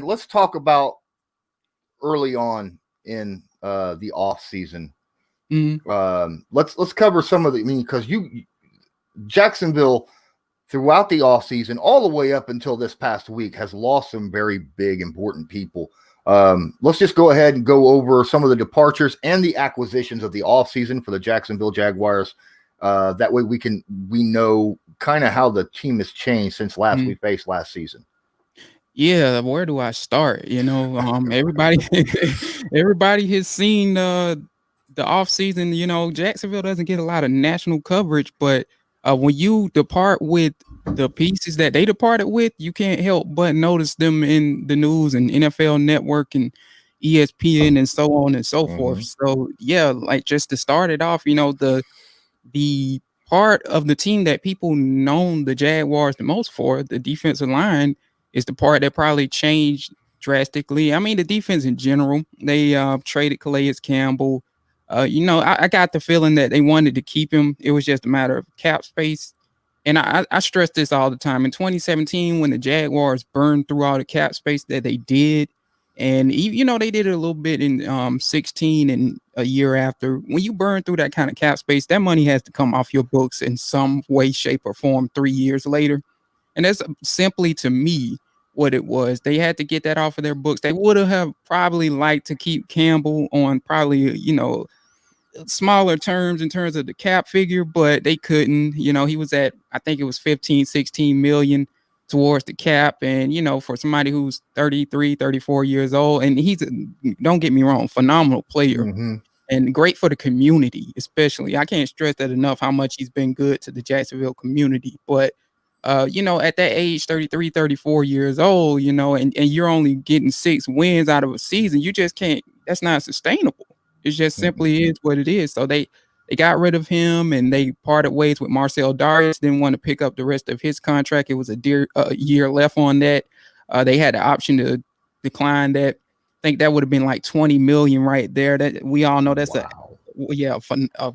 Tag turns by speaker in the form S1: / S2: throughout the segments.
S1: Let's talk about early on in the off season. Let's cover some of the. I mean, because Jacksonville throughout the off season, all the way up until this past week, has lost some very big, important people. Let's just go ahead and go over some of the departures and the acquisitions of the off season for the Jacksonville Jaguars. That way we know kind of how the team has changed since we faced last season.
S2: Yeah, where do I start? Everybody has seen the off season. Jacksonville doesn't get a lot of national coverage, but when you depart with the pieces that they departed with, you can't help but notice them in the news and NFL Network and ESPN and so on and so forth. So yeah, like just to start it off, the part of the team that people known the Jaguars the most for, the defensive line, is the part that probably changed drastically. I mean, the defense in general, they traded Calais Campbell. I got the feeling that they wanted to keep him. It was just a matter of cap space. And I stress this all the time. In 2017, when the Jaguars burned through all the cap space that they did, and they did it a little bit in 16 and a year after. When you burn through that kind of cap space, that money has to come off your books in some way, shape, or form 3 years later. And that's simply, to me, what it was. They had to get that off of their books. They would have probably liked to keep Campbell on probably, smaller terms in terms of the cap figure, but they couldn't. He was at, I think it was 15, 16 million towards the cap. And, for somebody who's 33, 34 years old, and don't get me wrong, phenomenal player. And great for the community, especially. I can't stress that enough, how much he's been good to the Jacksonville community. But at that age, 33, 34 years old, and you're only getting 6 wins out of a season, you just can't, that's not sustainable. It just simply is what it is. So they got rid of him and they parted ways with Marcel Darius, didn't want to pick up the rest of his contract. It was a year left on that. They had the option to decline that. I think that would have been like 20 million right there. That we all know that's a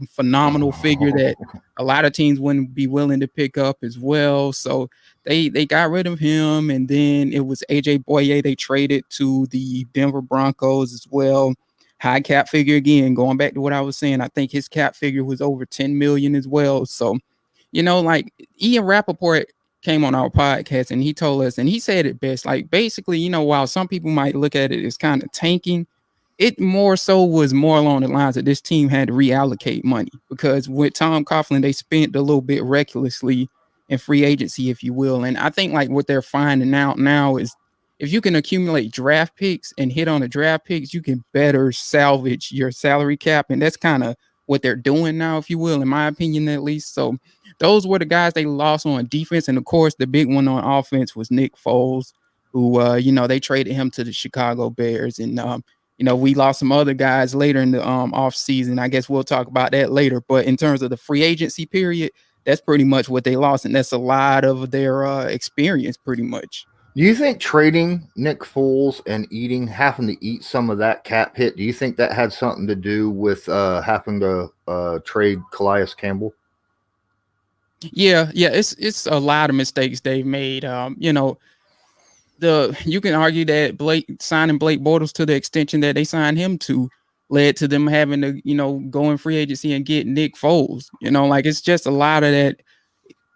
S2: phenomenal figure that a lot of teams wouldn't be willing to pick up as well. So they got rid of him, and then it was AJ Boye they traded to the Denver Broncos as well. High cap figure again, going back to what I was saying. I think his cap figure was over 10 million as well. So, like Ian Rappaport came on our podcast and he told us, and he said it best, like basically, while some people might look at it as kind of tanking, it more so was more along the lines that this team had to reallocate money, because with Tom Coughlin, they spent a little bit recklessly in free agency, if you will. And I think like what they're finding out now is if you can accumulate draft picks and hit on the draft picks, you can better salvage your salary cap. And that's kind of what they're doing now, if you will, in my opinion, at least. So those were the guys they lost on defense. And of course, the big one on offense was Nick Foles, who, they traded him to the Chicago Bears. And, we lost some other guys later in the off season. I guess we'll talk about that later. But in terms of the free agency period, that's pretty much what they lost. And that's a lot of their experience, pretty much.
S1: Do you think trading Nick Foles and having to eat some of that cap hit, do you think that had something to do with having to trade Calais Campbell?
S2: Yeah, it's a lot of mistakes they've made. You can argue that signing Blake Bortles to the extension that they signed him to led to them having to, go in free agency and get Nick Foles. It's just a lot of that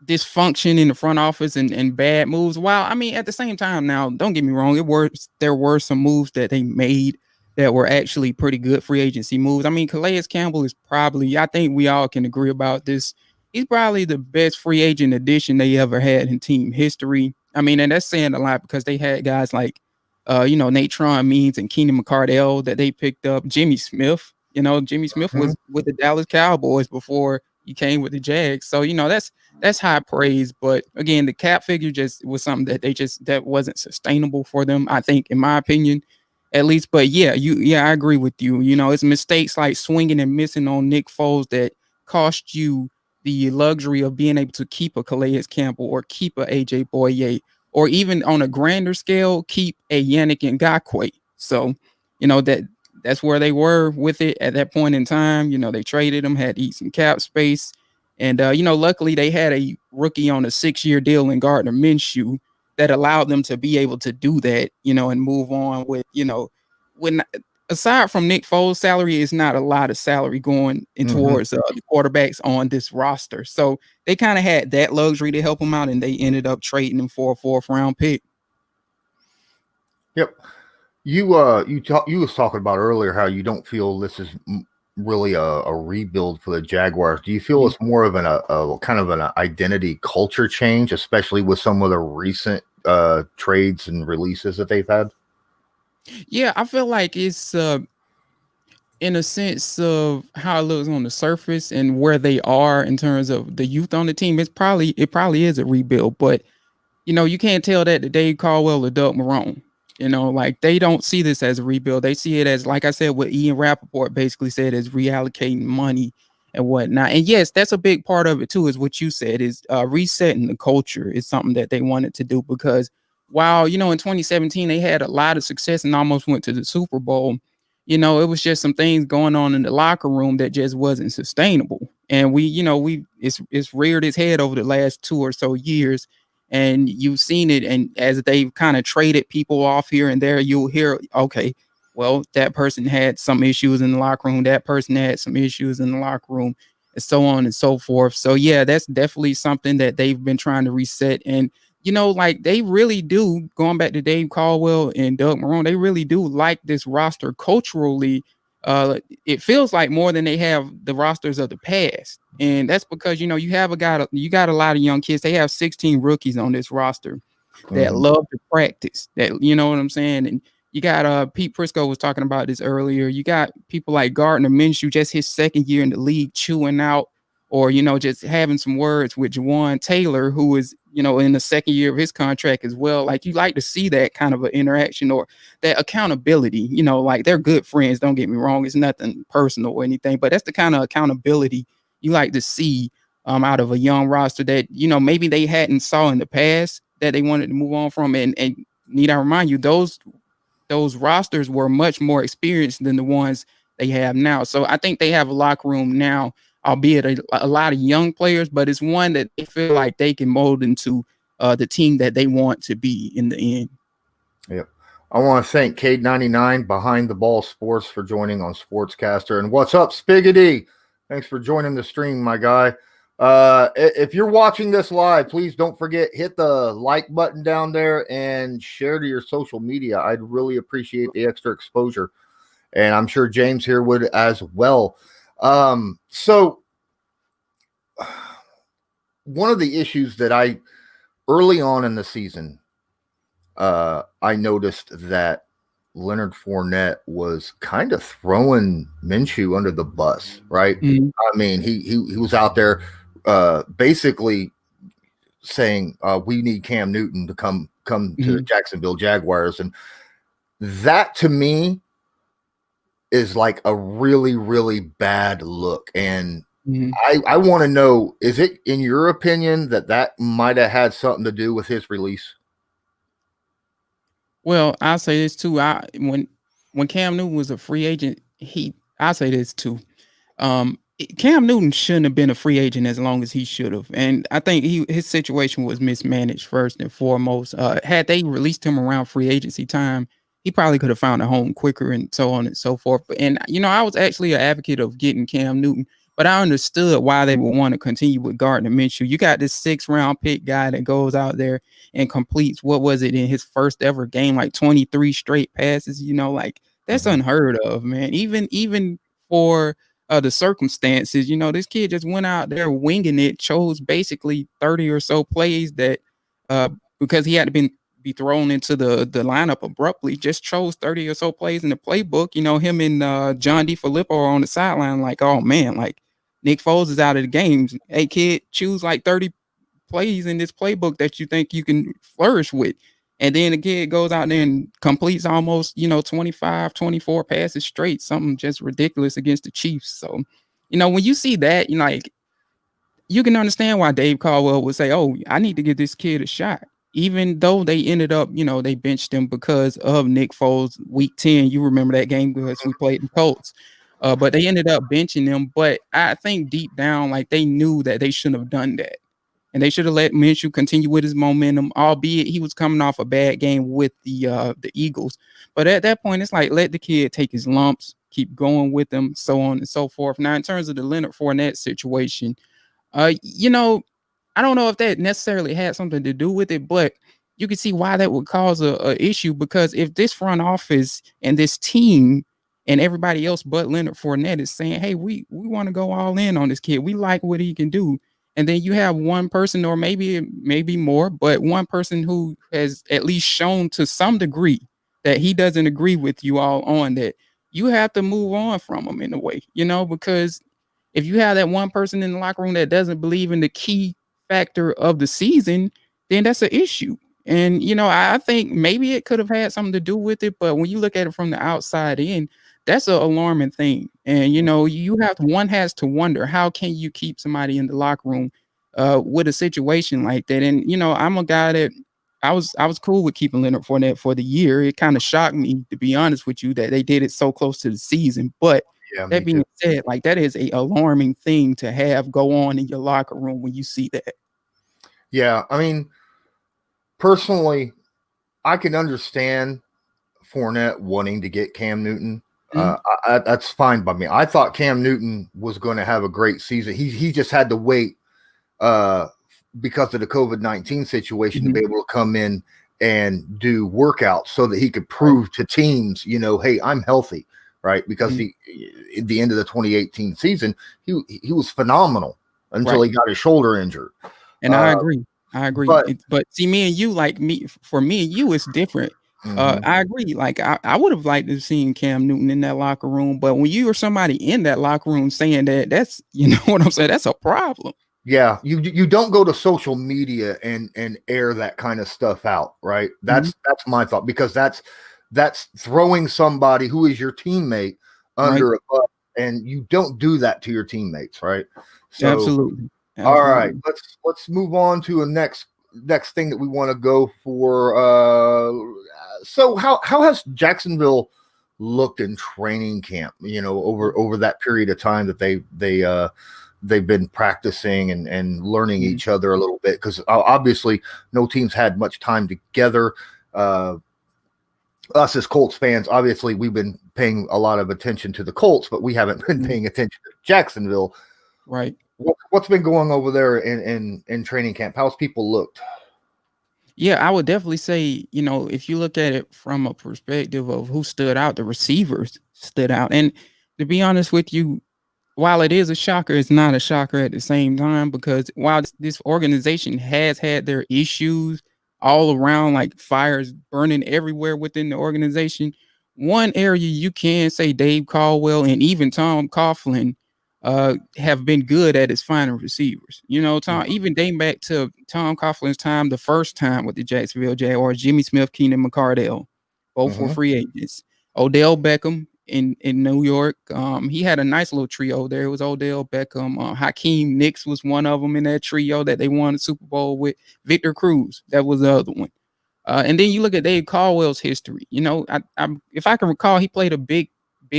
S2: dysfunction in the front office and bad moves. While I mean, at the same time, now don't get me wrong, there were some moves that they made that were actually pretty good free agency moves. I mean, Calais Campbell is probably, I think we all can agree about this, he's probably the best free agent addition they ever had in team history. I mean, and that's saying a lot because they had guys like Natron Means and Keenan McCardell that they picked up. Jimmy Smith, Jimmy Smith was with the Dallas Cowboys before he came with the Jags. So, that's high praise. But again, the cap figure just was something that that wasn't sustainable for them, I think, in my opinion, at least. But yeah, I agree with you. It's mistakes like swinging and missing on Nick Foles that cost you the luxury of being able to keep a Calais Campbell or keep a AJ Boye, or even on a grander scale, keep a Yannick Ngakoue. So, that's where they were with it at that point in time. They traded him, had to eat some cap space. And, luckily they had a rookie on a 6-year deal in Gardner Minshew that allowed them to be able to do that, and move on with, when aside from Nick Foles' salary, is not a lot of salary going in towards the quarterbacks on this roster. So they kind of had that luxury to help them out, and they ended up trading him for a 4th round pick.
S1: Yep. You was talking about earlier how you don't feel this is really a rebuild for the Jaguars. Do you feel it's more of a kind of an identity culture change, especially with some of the recent trades and releases that they've had?
S2: Yeah, I feel like it's in a sense of how it looks on the surface and where they are in terms of the youth on the team. It probably is a rebuild, but you can't tell that to Dave Caldwell or Doug Marrone. Like they don't see this as a rebuild. They see it as, like I said, what Ian Rappaport basically said, is reallocating money and whatnot. And yes, that's a big part of it too, is what you said, is resetting the culture is something that they wanted to do, because while, in 2017, they had a lot of success and almost went to the Super Bowl, it was just some things going on in the locker room that just wasn't sustainable. And it's reared its head over the last 2 or so years. And you've seen it, and as they've kind of traded people off here and there, you'll hear, okay, well, that person had some issues in the locker room, that person had some issues in the locker room, and so on and so forth. So yeah, that's definitely something that they've been trying to reset. And like they really do, going back to Dave Caldwell and Doug Marrone, they really do like this roster culturally. It feels like more than they have the rosters of the past. And that's because, you got a lot of young kids. They have 16 rookies on this roster that love to practice, that, you know what I'm saying? And you got Pete Prisco was talking about this earlier. You got people like Gardner Minshew, just his 2nd year in the league, chewing out, or, just having some words with Juwan Taylor, who is, in the 2nd year of his contract as well. Like, you like to see that kind of an interaction or that accountability, like they're good friends. Don't get me wrong. It's nothing personal or anything, but that's the kind of accountability you like to see out of a young roster that, maybe they hadn't saw in the past that they wanted to move on from. And need I remind you, those rosters were much more experienced than the ones they have now. So I think they have a locker room now, albeit a lot of young players, but it's one that they feel like they can mold into the team that they want to be in the end.
S1: Yep. I want to thank Cade99 Behind the Ball Sports for joining on Sportscaster. And what's up, Spiggity? Thanks for joining the stream, my guy. If you're watching this live, please don't forget, hit the like button down there and share to your social media. I'd really appreciate the extra exposure. And I'm sure James here would as well. So one of the issues that early on in the season, I noticed that Leonard Fournette was kind of throwing Minshew under the bus, right? I mean, he was out there basically saying, we need Cam Newton to come to the Jacksonville Jaguars. And that to me is like a really, really bad look. And I want to know, is it, in your opinion, that might have had something to do with his release?
S2: Well, I'll say this too. When Cam Newton was a free agent, I'll say this too. Cam Newton shouldn't have been a free agent as long as he should have. And I think his situation was mismanaged first and foremost. Had they released him around free agency time, he probably could have found a home quicker and so on and so forth. And, I was actually an advocate of getting Cam Newton, but I understood why they would want to continue with Gardner Minshew. You got this 6th round pick guy that goes out there and completes, what was it, in his first ever game, like 23 straight passes, like that's unheard of, man. Even for the circumstances, this kid just went out there winging it, chose basically 30 or so plays that because he had to be thrown into the lineup abruptly, just chose 30 or so plays in the playbook. Him and John DeFilippo are on the sideline like, oh man, like Nick Foles is out of the game. Hey kid, choose like 30 plays in this playbook that you think you can flourish with. And then the kid goes out there and completes almost, 25, 24 passes straight, something just ridiculous against the Chiefs. So, when you see that, you can understand why Dave Caldwell would say, oh, I need to give this kid a shot. Even though they ended up, they benched him because of Nick Foles week 10. You remember that game because we played the Colts. But they ended up benching him. But I think deep down, like they knew that they shouldn't have done that. and they should have let Minshew continue with his momentum, albeit he was coming off a bad game with the Eagles. But at that point, it's like, let the kid take his lumps, keep going with them, so on and so forth. Now, in terms of the Leonard Fournette situation, you know, I don't know if that necessarily had something to do with it, but you can see why that would cause a issue, because if this front office and this team and everybody else but Leonard Fournette is saying, hey, we want to go all in on this kid, we like what he can do, and then you have one person, or maybe more, but one person who has at least shown to some degree that he doesn't agree with you all on that, you have to move on from him in a way, because if you have that one person in the locker room that doesn't believe in the key factor of the season, then that's an issue. And, I think maybe it could have had something to do with it, but when you look at it from the outside in, that's an alarming thing. And, one has to wonder, how can you keep somebody in the locker room with a situation like that? And, I'm a guy that I was cool with keeping Leonard Fournette for the year. It kind of shocked me, to be honest with you, that they did it so close to the season. But that being said, like, that is a alarming thing to have go on in your locker room when you see that.
S1: Yeah, I mean, personally, I can understand Fournette wanting to get Cam Newton. That's fine by me. I thought Cam Newton was going to have a great season. He just had to wait because of the COVID-19 situation to be able to come in and do workouts so that he could prove to teams, hey, I'm healthy, right? Because at the end of the 2018 season, he was phenomenal until he got his shoulder injured.
S2: And I agree. But see, me and you, for me and you, it's different. I agree. Like, I would have liked to have seen Cam Newton in that locker room, but when you or somebody in that locker room saying that, that's, what I'm saying, that's a problem.
S1: Yeah, you don't go to social media and air that kind of stuff out, right? That's my thought, because that's throwing somebody who is your teammate under a bus, and you don't do that to your teammates, right? So,
S2: Absolutely.
S1: All right, let's move on to a next thing that we want to go for. So how has Jacksonville looked in training camp? Over that period of time that they've been practicing and learning each other a little bit, because obviously no teams had much time together. Us as Colts fans, obviously we've been paying a lot of attention to the Colts, but we haven't been paying attention to Jacksonville.
S2: Right.
S1: What's been going over there in training camp? How's people looked?
S2: Yeah, I would definitely say, if you look at it from a perspective of who stood out, the receivers stood out. And to be honest with you, while it is a shocker, it's not a shocker at the same time, because while this organization has had their issues all around, like fires burning everywhere within the organization, one area you can say Dave Caldwell and even Tom Coughlin have been good at is finding receivers. Tom, even dating back to Tom Coughlin's time, the first time with the Jacksonville Jaguars, Jimmy Smith, Keenan McCardell, both were free agents. Odell Beckham in New York, he had a nice little trio there. It was Odell Beckham, Hakeem Nicks was one of them in that trio that they won the Super Bowl with. Victor Cruz, that was the other one. And then you look at Dave Caldwell's history. If I can recall, he played a big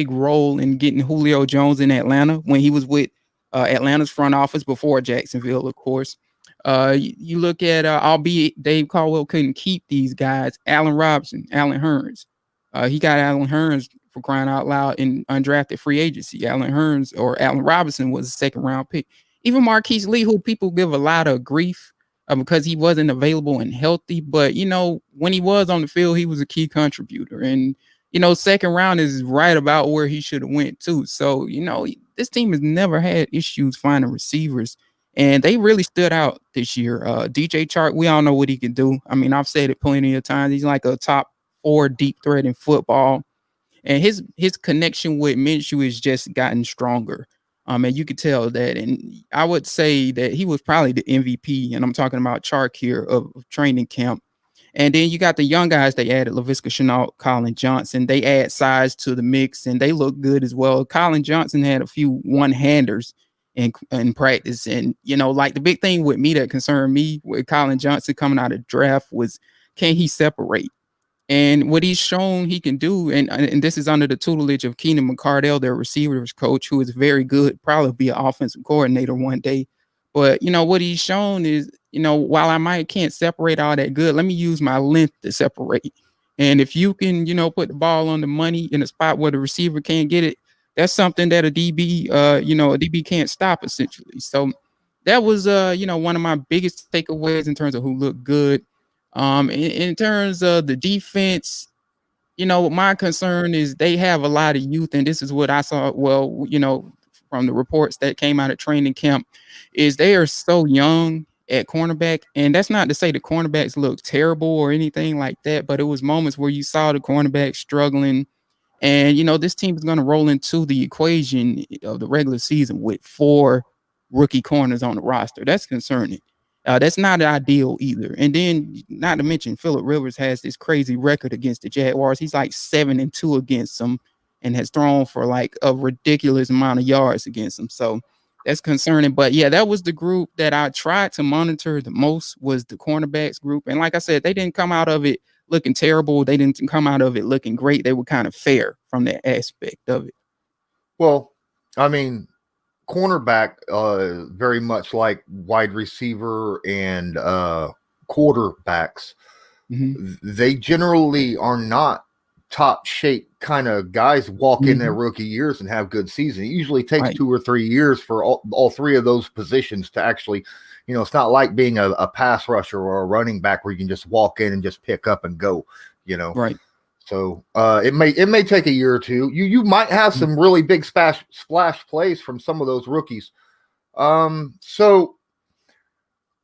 S2: role in getting Julio Jones in Atlanta when he was with Atlanta's front office before Jacksonville, of course. You look at, albeit Dave Caldwell couldn't keep these guys, Allen Robinson, Allen Hurns. He got Allen Hurns, for crying out loud, in undrafted free agency. Allen Robinson was a second round pick. Even Marquise Lee, who people give a lot of grief because he wasn't available and healthy, but when he was on the field, he was a key contributor. And second round is right about where he should have went too. So this team has never had issues finding receivers, and they really stood out this year. DJ Chark, we all know what he can do. I mean, I've said it plenty of times. He's like a top 4 deep threat in football, and his connection with Minshew has just gotten stronger. And you could tell that. And I would say that he was probably the MVP, and I'm talking about Chark here, of training camp. And then you got the young guys they added, Laviska Shenault, Colin Johnson. They add size to the mix, and they look good as well. Colin Johnson had a few one-handers in practice. And, like, the big thing with me that concerned me with Colin Johnson coming out of draft was, can he separate? And what he's shown he can do, and this is under the tutelage of Keenan McCardell, their receivers coach, who is very good, probably be an offensive coordinator one day. But, what he's shown is, while I can't separate all that good, let me use my length to separate. And if you can, put the ball on the money in a spot where the receiver can't get it, that's something that a DB, a DB can't stop essentially. So that was, one of my biggest takeaways in terms of who looked good. In terms of the defense, my concern is they have a lot of youth, and this is what I saw. Well, from the reports that came out of training camp, is they are so young at cornerback, and that's not to say the cornerbacks look terrible or anything like that, but it was moments where you saw the cornerback struggling, and this team is going to roll into the equation of the regular season with 4 rookie corners on the roster. That's concerning. That's not ideal either. And then, not to mention, Phillip Rivers has this crazy record against the Jaguars. He's like 7-2 against them, and has thrown for like a ridiculous amount of yards against them. So that's concerning. But yeah, that was the group that I tried to monitor the most, was the cornerbacks group. And like I said, they didn't come out of it looking terrible. They didn't come out of it looking great. They were kind of fair from that aspect of it.
S1: Well, I mean, cornerback, very much like wide receiver and quarterbacks, they generally are not top shape kind of guys walk in their rookie years and have good season. It usually takes 2 or 3 years for all 3 of those positions to actually, it's not like being a pass rusher or a running back where you can just walk in and just pick up and go,
S2: Right.
S1: So it may take a year or two. You might have some really big splash plays from some of those rookies. So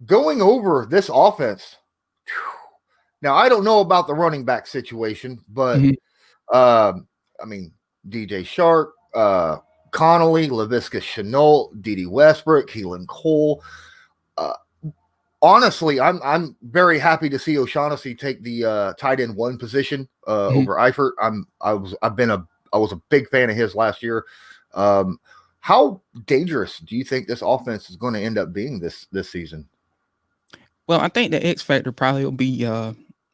S1: going over this offense, now I don't know about the running back situation, but I mean, DJ Shark, Connolly, Laviska Shenault, Dede Westbrook, Keelan Cole. Honestly, I'm very happy to see O'Shaughnessy take the tight end 1 position over Eifert. I was a big fan of his last year. How dangerous do you think this offense is going to end up being this season?
S2: Well, I think the X factor probably will be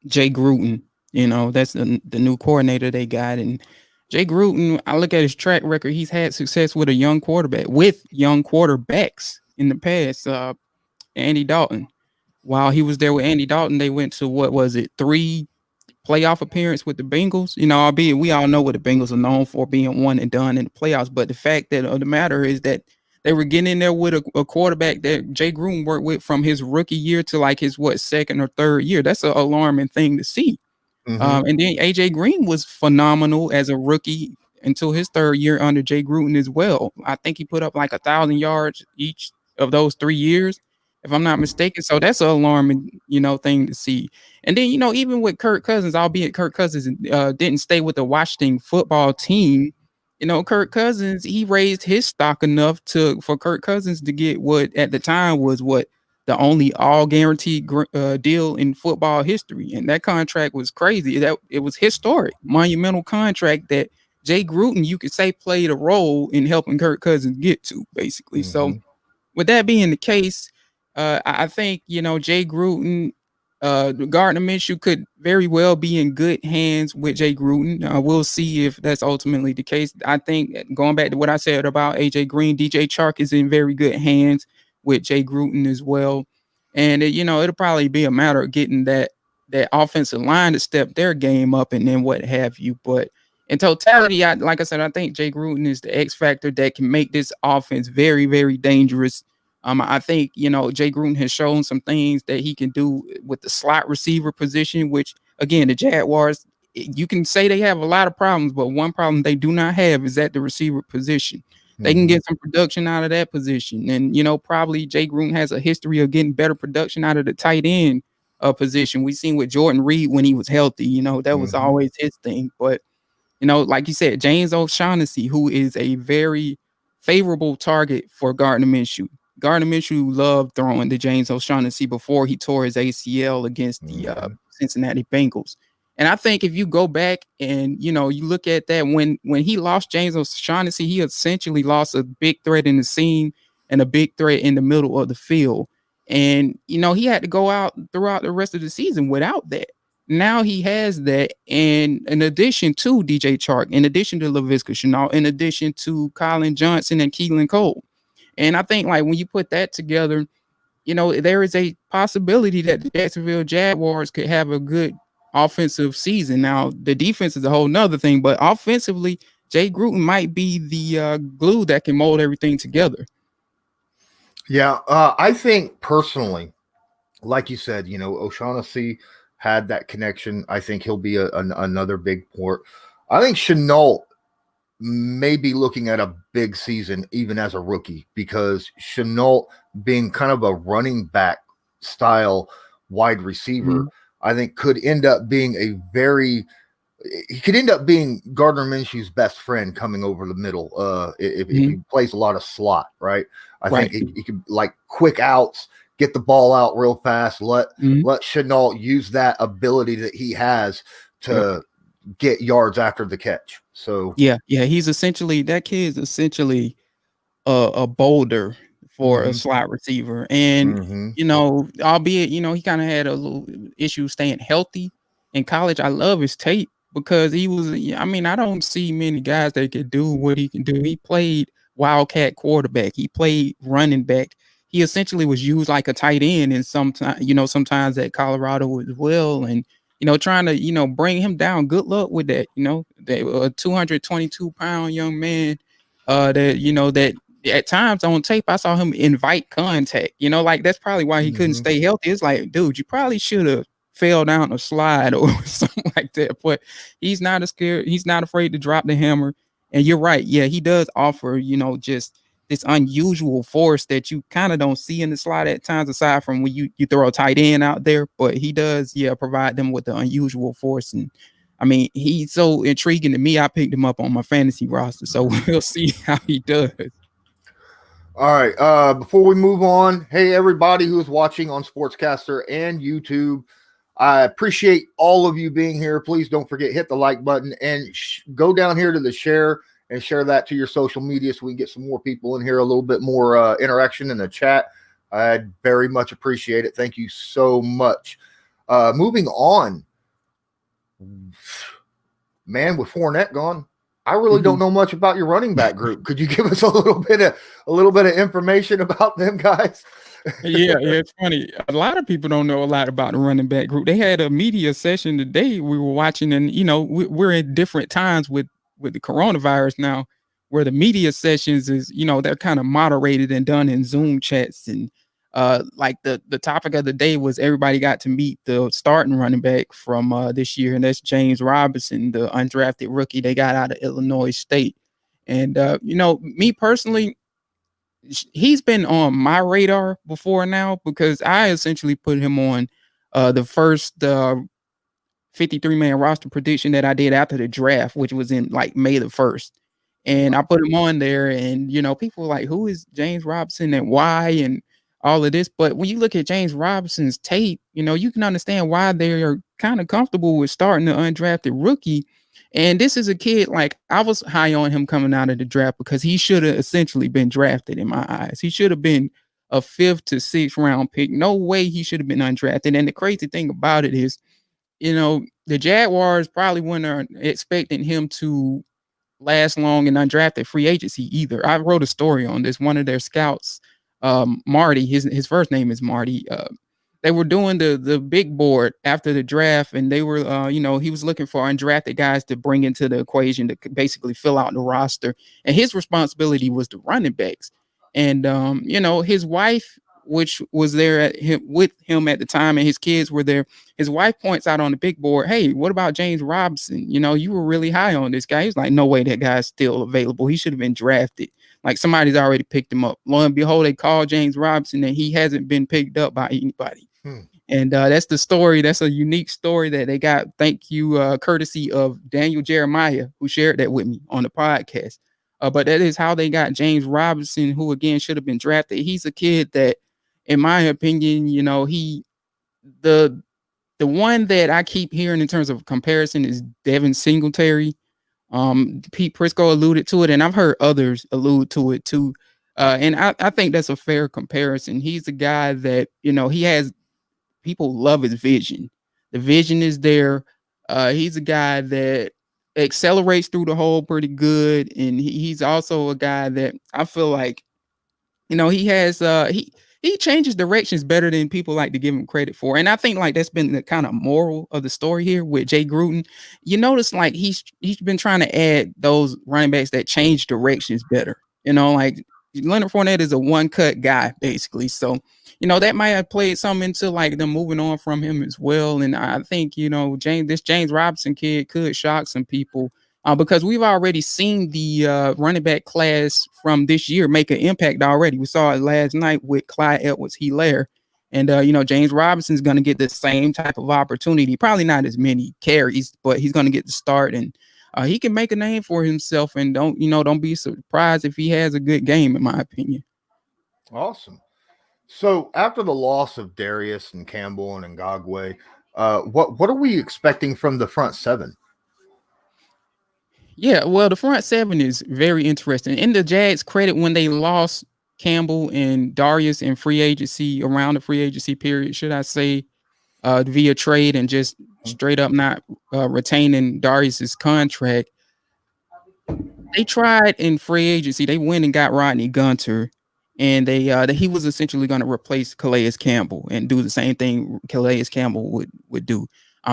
S2: Jay Gruden. That's the new coordinator they got, and Jay Gruden, I look at his track record. He's had success with young quarterbacks in the past. Andy Dalton. While he was there with Andy Dalton, they went to 3 playoff appearances with the Bengals. Albeit we all know what the Bengals are known for, being one and done in the playoffs. But the fact that of the matter is that they were getting in there with a quarterback that Jay Gruden worked with from his rookie year to like his 2nd or 3rd year. That's an alarming thing to see. And then AJ Green was phenomenal as a rookie until his 3rd year under Jay Gruden as well. I think he put up like 1,000 yards each of those 3 years, if I'm not mistaken. So that's an alarming, thing to see. And then, even with Kirk Cousins, albeit Kirk Cousins didn't stay with the Washington football team, Kirk Cousins, he raised his stock enough for Kirk Cousins to get what at the time was the only all guaranteed deal in football history. And that contract was crazy. That it was historic, monumental contract that Jay Gruden, you could say, played a role in helping Kirk Cousins get to, basically. So with that being the case, I think, Jay Gruden, Gardner Minshew could very well be in good hands with Jay Gruden. We'll see if that's ultimately the case. I think, going back to what I said about AJ Green, DJ Chark is in very good hands with Jay Gruden as well. And, it'll probably be a matter of getting that offensive line to step their game up and then what have you. But in totality, like I said, I think Jay Gruden is the X factor that can make this offense very, very dangerous. I think, Jay Gruden has shown some things that he can do with the slot receiver position, which, again, the Jaguars, you can say they have a lot of problems, but one problem they do not have is at the receiver position. They can get some production out of that position. And, probably Jay Gruden has a history of getting better production out of the tight end position. We've seen with Jordan Reed when he was healthy, that was always his thing. But, like you said, James O'Shaughnessy, who is a very favorable target for Gardner Minshew. Gardner Minshew loved throwing to James O'Shaughnessy before he tore his ACL against the Cincinnati Bengals. And I think if you go back and, you look at that, when he lost James O'Shaughnessy, he essentially lost a big threat in the seam and a big threat in the middle of the field. And, he had to go out throughout the rest of the season without that. Now he has that. And in addition to DJ Chark, in addition to Laviska Shenault, in addition to Colin Johnson and Keelan Cole. And I think like when you put that together, there is a possibility that the Jacksonville Jaguars could have a good offensive season. Now, the defense is a whole nother thing, but offensively, Jay Gruden might be the glue that can mold everything together.
S1: Yeah, I think personally, like you said, O'Shaughnessy had that connection. I think he'll be another big port. I think Shenault may be looking at a big season even as a rookie, because Shenault being kind of a running back style wide receiver, I think could end up being he could end up being Gardner Minshew's best friend coming over the middle if he plays a lot of slot, right? I think he could, like, quick outs, get the ball out real fast, let Shenault use that ability that he has to get yards after the catch. So
S2: yeah, he's essentially, that kid's essentially a boulder for a slot receiver. And albeit he kind of had a little issue staying healthy in college, I love his tape because he was, I don't see many guys that could do what he can do. He played wildcat quarterback, he played running back, he essentially was used like a tight end, and sometimes at Colorado as well. And trying to bring him down, good luck with that. A 222-pound young man that at times on tape I saw him invite contact. Like, that's probably why he couldn't stay healthy. It's like, dude, you probably should have fell down a slide or something like that. But he's not afraid to drop the hammer. And you're right, yeah, he does offer just this unusual force that you kind of don't see in the slot at times, aside from when you throw a tight end out there. But he does provide them with the unusual force. And he's so intriguing to me. I picked him up on my fantasy roster, so we'll see how he does.
S1: All right. Before we move on, hey, everybody who is watching on Sportscaster and YouTube, I appreciate all of you being here. Please don't forget, hit the like button and go down here to the share and share that to your social media so we can get some more people in here, a little bit more interaction in the chat. I'd very much appreciate it. Thank you so much. Moving on, man, with Fournette gone, I really don't know much about your running back group. Could you give us a little bit of information about them guys?
S2: Yeah, it's funny. A lot of people don't know a lot about the running back group. They had a media session today we were watching, and we're in different times with the coronavirus now, where the media sessions is they're kind of moderated and done in Zoom chats. And like the topic of the day was everybody got to meet the starting running back from this year, and that's James Robinson, the undrafted rookie they got out of Illinois State. And me personally, he's been on my radar before now, because I essentially put him on the first 53-man roster prediction that I did after the draft, which was in like May the 1st. And I put him on there, and people were like, who is James Robinson and why, and all of this. But when you look at James Robinson's tape, you can understand why they are kind of comfortable with starting the undrafted rookie. And this is a kid, like, I was high on him coming out of the draft because he should have essentially been drafted in my eyes. He should have been a 5th to 6th round pick. No way he should have been undrafted. And the crazy thing about it is, the Jaguars probably weren't expecting him to last long in undrafted free agency either. I wrote a story on this. One of their scouts, Marty, his first name is Marty. They were doing the big board after the draft, and they were, he was looking for undrafted guys to bring into the equation to basically fill out the roster. And his responsibility was the running backs. And, his wife, which was there with him at the time, and his kids were there. His wife points out on the big board, hey, what about James Robinson? You were really high on this guy. He's like, no way, that guy's still available. He should have been drafted. Like, somebody's already picked him up. Lo and behold, they called James Robinson, and he hasn't been picked up by anybody. And that's the story. That's a unique story that they got. Thank you, courtesy of Daniel Jeremiah, who shared that with me on the podcast. But that is how they got James Robinson, who, again, should have been drafted. He's a kid that, in my opinion, the one that I keep hearing in terms of comparison is Devin Singletary. Pete Prisco alluded to it, and I've heard others allude to it too. And I think that's a fair comparison. He's a guy that, he has, people love his vision. The vision is there. He's a guy that accelerates through the hole pretty good. And he's also a guy that I feel like he has he changes directions better than people like to give him credit for. And I think like that's been the kind of moral of the story here with Jay Gruden. You notice like he's been trying to add those running backs that change directions better. Like Leonard Fournette is a one cut guy basically. So, that might have played something into like them moving on from him as well. And I think, this James Robinson kid could shock some people. Because we've already seen the running back class from this year make an impact already. We saw it last night with Clyde Edwards-Helaire. And, James Robinson's going to get the same type of opportunity. Probably not as many carries, but he's going to get the start. And he can make a name for himself. And don't be surprised if he has a good game, in my opinion.
S1: Awesome. So after the loss of Darius and Campbell and Ngagwe, what are we expecting from the front seven?
S2: Yeah, well, the front seven is very interesting. In the Jags' credit, when they lost Campbell and Darius in free agency, around the free agency period, should I say, via trade and just straight up not retaining Darius's contract, they tried in free agency. They went and got Rodney Gunter, and he was essentially going to replace Calais Campbell and do the same thing Calais Campbell would do.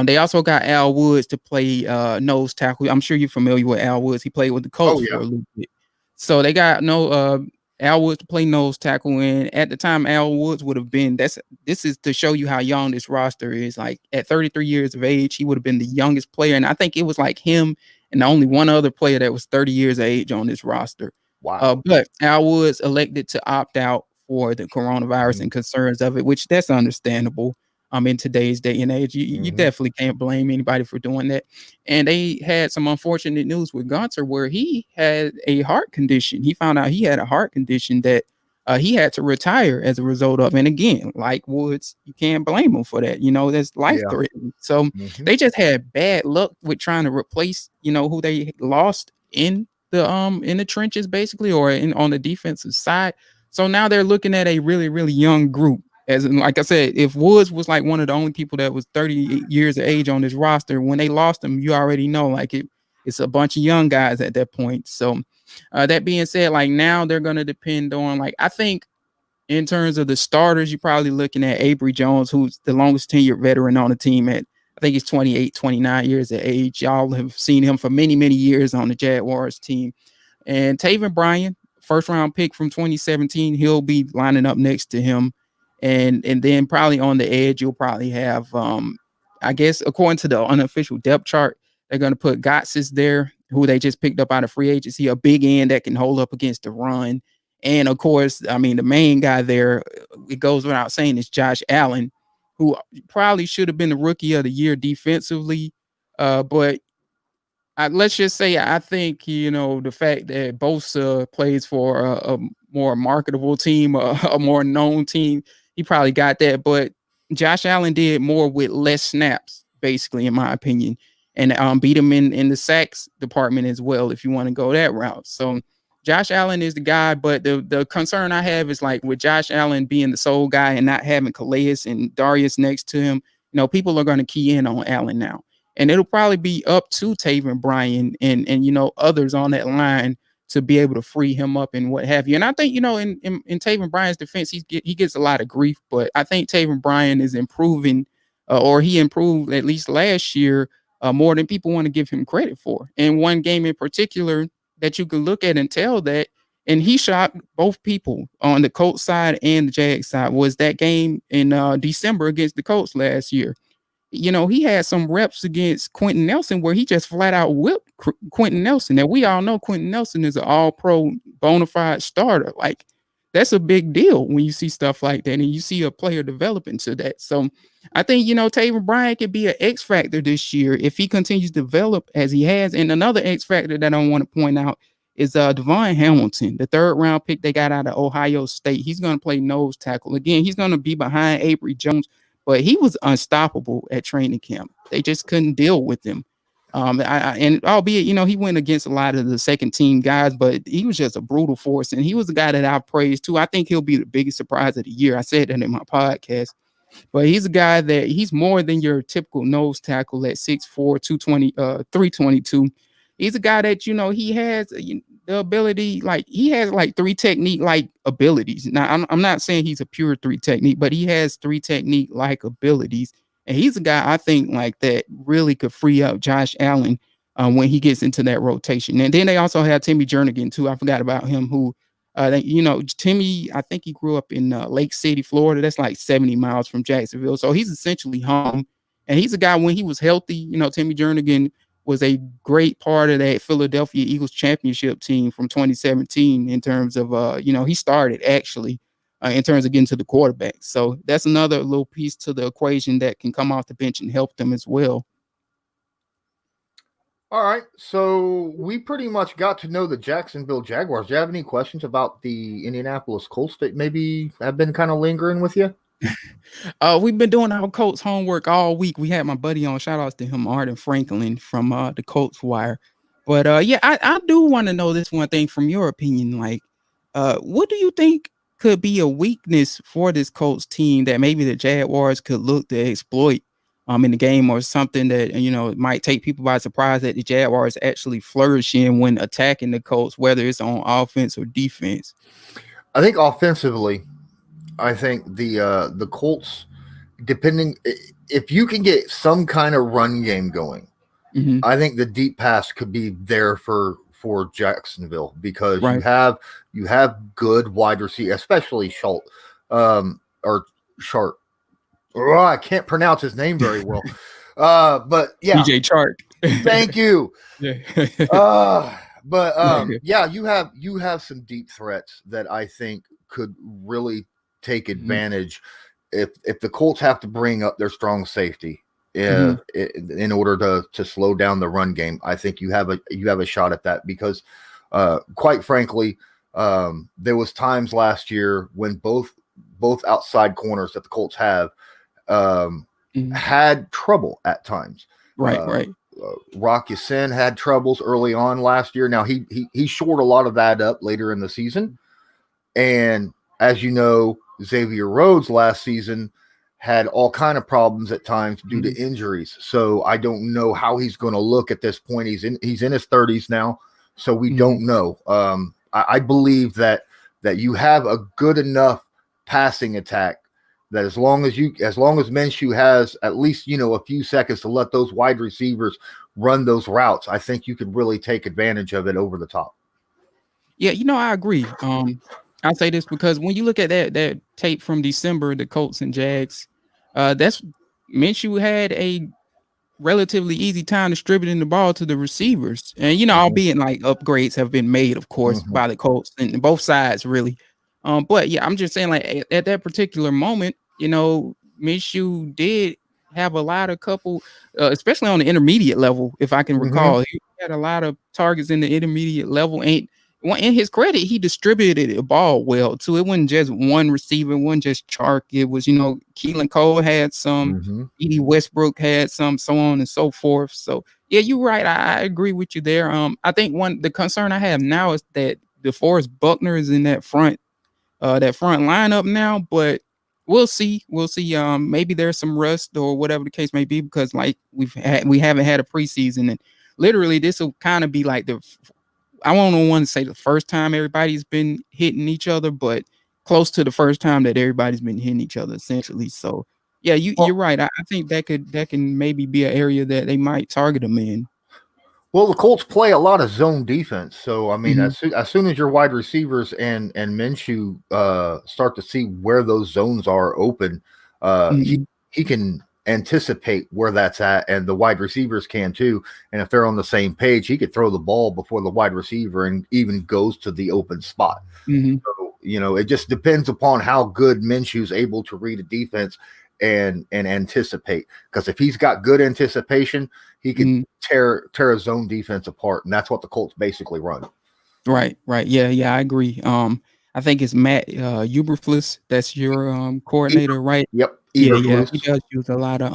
S2: They also got Al Woods to play nose tackle. I'm sure you're familiar with Al Woods. He played with the Colts for a little bit. So they got Al Woods to play nose tackle. And at the time, Al Woods would have been, this is to show you how young this roster is. Like at 33 years of age, he would have been the youngest player. And I think it was like him and the only one other player that was 30 years of age on this roster.
S1: Wow.
S2: But Al Woods elected to opt out for the coronavirus and concerns of it, which that's understandable. In today's day and age, you definitely can't blame anybody for doing that. And they had some unfortunate news with Gunter where he had a heart condition. He found out he had a heart condition that he had to retire as a result of. And again, like Woods, you can't blame him for that. That's life-threatening. So they just had bad luck with trying to replace, who they lost in the trenches, basically, or on the defensive side. So now they're looking at a really, really young group. As in, like I said, if Woods was like one of the only people that was 30 years of age on this roster, when they lost him, you already know like it's a bunch of young guys at that point. So that being said, like now they're going to depend on, like, I think in terms of the starters, you're probably looking at Avery Jones, who's the longest tenured veteran on the team at, I think he's 28, 29 years of age. Y'all have seen him for many, many years on the Jaguars team. And Taven Bryant, first round pick from 2017, he'll be lining up next to him. And then probably on the edge, you'll probably have, I guess, according to the unofficial depth chart, they're going to put Gotsis there, who they just picked up out of free agency, a big end that can hold up against the run. And, of course, I mean, the main guy there, it goes without saying, is Josh Allen, who probably should have been the rookie of the year defensively. But let's just say I think, the fact that Bosa plays for a more marketable team, a more known team, he probably got that. But Josh Allen did more with less snaps, basically, in my opinion, and beat him in the sacks department as well, if you want to go that route. So Josh Allen is the guy, but the concern I have is like with Josh Allen being the sole guy and not having Calais and Darius next to him, people are going to key in on Allen now. And it'll probably be up to Taven Bryant and others on that line to be able to free him up and what have you. And I think, in Taven Bryant's defense, he gets a lot of grief, but I think Taven Bryant is improving, or he improved at least last year more than people want to give him credit for. And one game in particular that you could look at and tell that, and he shocked both people on the Colts side and the Jags side, was that game in December against the Colts last year. He had some reps against Quentin Nelson where he just flat out whipped Quentin Nelson. And we all know Quentin Nelson is an all-pro bona fide starter. Like, that's a big deal when you see stuff like that and you see a player develop into that. So I think, Taven Bryant could be an X factor this year if he continues to develop as he has. And another X factor that I want to point out is Devon Hamilton, the third round pick they got out of Ohio State. He's going to play nose tackle. Again, he's going to be behind Avery Jones. But he was unstoppable at training camp. They just couldn't deal with him. And albeit, he went against a lot of the second team guys, but he was just a brutal force. And he was a guy that I praised too. I think he'll be the biggest surprise of the year. I said that in my podcast. But he's a guy that he's more than your typical nose tackle at 6'4", 220, 322. He's a guy that, he has the ability, like he has like 3 technique like abilities. Now I'm not saying he's a pure 3 technique, but he has 3 technique like abilities. And he's a guy I think like that really could free up Josh Allen when he gets into that rotation. And then they also have Timmy Jernigan too. I forgot about him who Timmy, I think he grew up in Lake City, Florida. That's like 70 miles from Jacksonville. So he's essentially home. And he's a guy when he was healthy, Timmy Jernigan was a great part of that Philadelphia Eagles championship team from 2017 in terms of, he started actually in terms of getting to the quarterback. So that's another little piece to the equation that can come off the bench and help them as well.
S1: All right, so we pretty much got to know the Jacksonville Jaguars. Do you have any questions about the Indianapolis Colts that maybe have been kind of lingering with you?
S2: We've been doing our Colts homework all week. We had my buddy on. Shout outs to him, Arden Franklin from the Colts-Wire. But I do want to know this one thing from your opinion. Like, what do you think could be a weakness for this Colts team that maybe the Jaguars could look to exploit in the game, or something that might take people by surprise that the Jaguars actually flourish in when attacking the Colts, whether it's on offense or defense?
S1: I think offensively, I think the Colts, depending if you can get some kind of run game going, I think the deep pass could be there for Jacksonville, because you have good wide receiver, especially Schultz or Sharp. Oh, I can't pronounce his name very well. But yeah,
S2: DJ Chark.
S1: Thank you. You have some deep threats that I think could really take advantage if the Colts have to bring up their strong safety in order to slow down the run game. I think you have a shot at that, because quite frankly, there was times last year when both outside corners that the Colts have had trouble at times.
S2: Right.
S1: Rock Ya-Sin had troubles early on last year. Now he shored a lot of that up later in the season, and as you know, Xavier Rhodes last season had all kind of problems at times due to injuries. So I don't know how he's going to look at this point. He's in his 30s now, so we don't know. I believe that you have a good enough passing attack that as long as Minshew has at least a few seconds to let those wide receivers run those routes, I think you could really take advantage of it over the top.
S2: Yeah, I agree. I'll say this because when you look at that tape from December, the Colts and Jags, that's Minshew had a relatively easy time distributing the ball to the receivers. And, albeit like upgrades have been made, of course, by the Colts and both sides really. But yeah, I'm just saying, like at that particular moment, Minshew did have a lot of especially on the intermediate level, if I can recall. He had a lot of targets in the intermediate level, and in his credit, he distributed the ball well too. It wasn't just one receiver, it wasn't just Chark. It was, Keelan Cole had some, Edie Westbrook had some, so on and so forth. So yeah, you're right. I agree with you there. I think the concern I have now is that DeForest Buckner is in that front lineup now, but we'll see. Maybe there's some rust or whatever the case may be, because like we haven't had a preseason, and literally this will kind of be like I don't want to say the first time everybody's been hitting each other, but close to the first time that everybody's been hitting each other, essentially. So yeah, you're right. I think that can maybe be an area that they might target them in.
S1: Well, the Colts play a lot of zone defense, so I mean, as soon as your wide receivers and Minshew start to see where those zones are open, he can anticipate where that's at, and the wide receivers can too. And if they're on the same page, he could throw the ball before the wide receiver and even goes to the open spot. So, it just depends upon how good Minshew's able to read a defense and anticipate. Because if he's got good anticipation, he can tear a zone defense apart, and that's what the Colts basically run.
S2: Right. Yeah, I agree. I think it's Matt Eberflus. That's your coordinator, right?
S1: Yep.
S2: Yeah. He does use a lot of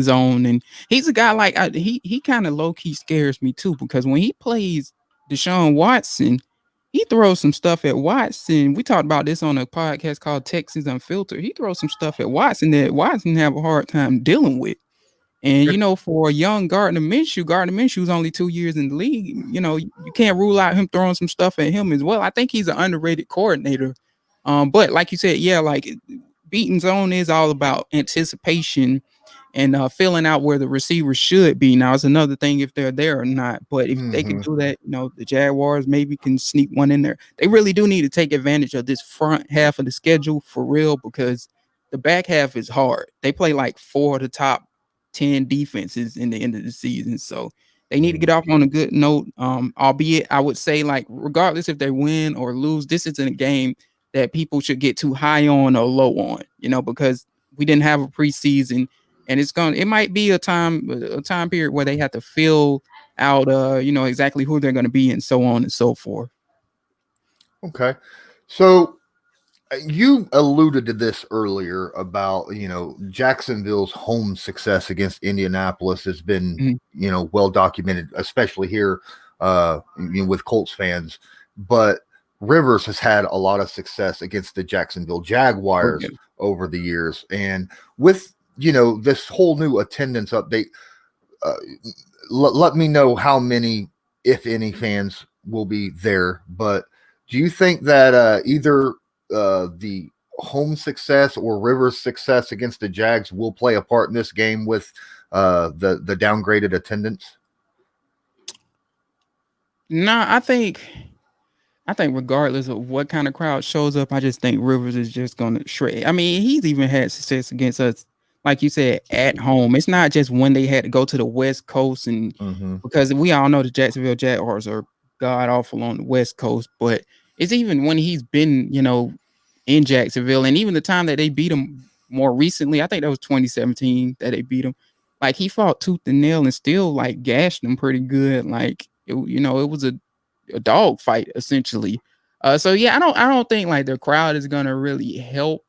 S2: zone, and he's a guy like he kind of low key scares me too, because when he plays Deshaun Watson, he throws some stuff at Watson. We talked about this on a podcast called Texas Unfiltered. He throws some stuff at Watson that Watson have a hard time dealing with. And, for a young Gardner Minshew's only 2 years in the league. You can't rule out him throwing some stuff at him as well. I think he's an underrated coordinator. But like you said, yeah, like beating zone is all about anticipation and filling out where the receivers should be. Now, it's another thing if they're there or not. But if they can do that, the Jaguars maybe can sneak one in there. They really do need to take advantage of this front half of the schedule for real, because the back half is hard. They play like 4 of the top 10 defenses in the end of the season. So they need to get off on a good note. Albeit I would say, like, regardless if they win or lose, this isn't a game that people should get too high on or low on, because we didn't have a preseason, and it might be a time period where they have to fill out exactly who they're going to be and so on and so forth.
S1: Okay. So you alluded to this earlier about, Jacksonville's home success against Indianapolis has been, well documented, especially here with Colts fans. But Rivers has had a lot of success against the Jacksonville Jaguars over the years. And with, this whole new attendance update, let me know how many, if any, fans will be there. But do you think that either the home success or Rivers' success against the Jags will play a part in this game with the downgraded attendance?
S2: No, I think regardless of what kind of crowd shows up, I just think Rivers is just going to shred. I mean, he's even had success against us, like you said, at home. It's not just when they had to go to the West Coast, and because we all know the Jacksonville Jaguars are god awful on the West Coast, but it's even when he's been, in Jacksonville, and even the time that they beat him more recently, I think that was 2017 that they beat him. Like, he fought tooth and nail and still like gashed them pretty good. Like, it was a dog fight essentially. So yeah, I don't think like the crowd is gonna really help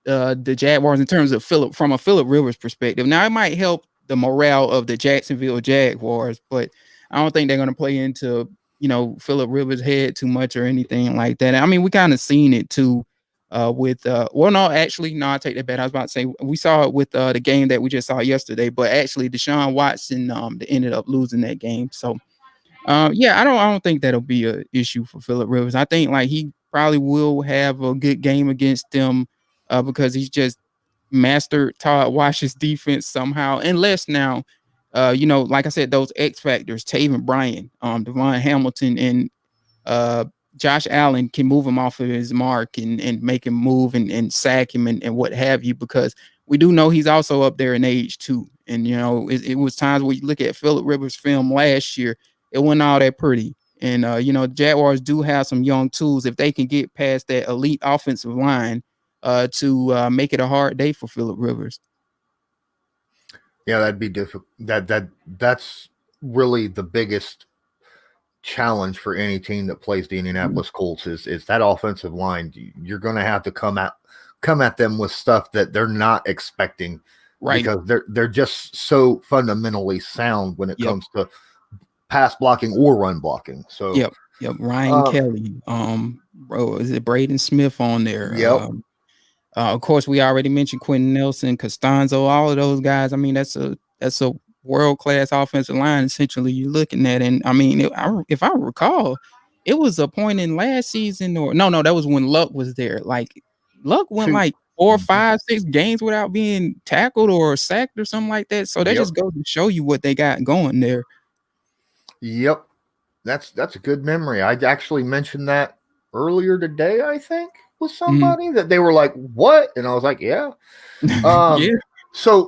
S2: the Jaguars in terms of from a Phillip Rivers perspective. Now, it might help the morale of the Jacksonville Jaguars, but I don't think they're gonna play into Phillip Rivers' head too much or anything like that. I mean, we kind of seen it too with I take that back. I was about to say we saw it with the game that we just saw yesterday, but actually Deshaun Watson they ended up losing that game. So yeah, I don't think that'll be an issue for Phillip Rivers. I think like he probably will have a good game against them because he's just mastered Todd Wash's defense somehow. Unless now, like I said, those X factors, Taven, Bryant, Devon Hamilton, and Josh Allen can move him off of his mark and make him move and sack him and what have you, because we do know he's also up there in age too. And, it was times where you look at Phillip Rivers' film last year, it wasn't all that pretty. And, the Jaguars do have some young tools if they can get past that elite offensive line to make it a hard day for Phillip Rivers.
S1: Yeah, that'd be difficult. That's really the biggest challenge for any team that plays the Indianapolis Colts is that offensive line. You're going to have to come at them with stuff that they're not expecting, right? Because they're just so fundamentally sound when it comes to pass blocking or run blocking. So
S2: yep. Ryan Kelly, is it Braden Smith on there?
S1: Yep.
S2: Of course, we already mentioned Quentin Nelson, Costanzo, all of those guys. I mean, that's a world-class offensive line, essentially, you're looking at. And, I mean, if I recall, it was a point in last season, or no, that was when Luck was there. Like, Luck went like 4, 5, 6 games without being tackled or sacked or something like that. So that just goes to show you what they got going there.
S1: Yep. That's a good memory. I actually mentioned that earlier today, I think, with somebody that they were like, what? And I was like, yeah. Yeah. So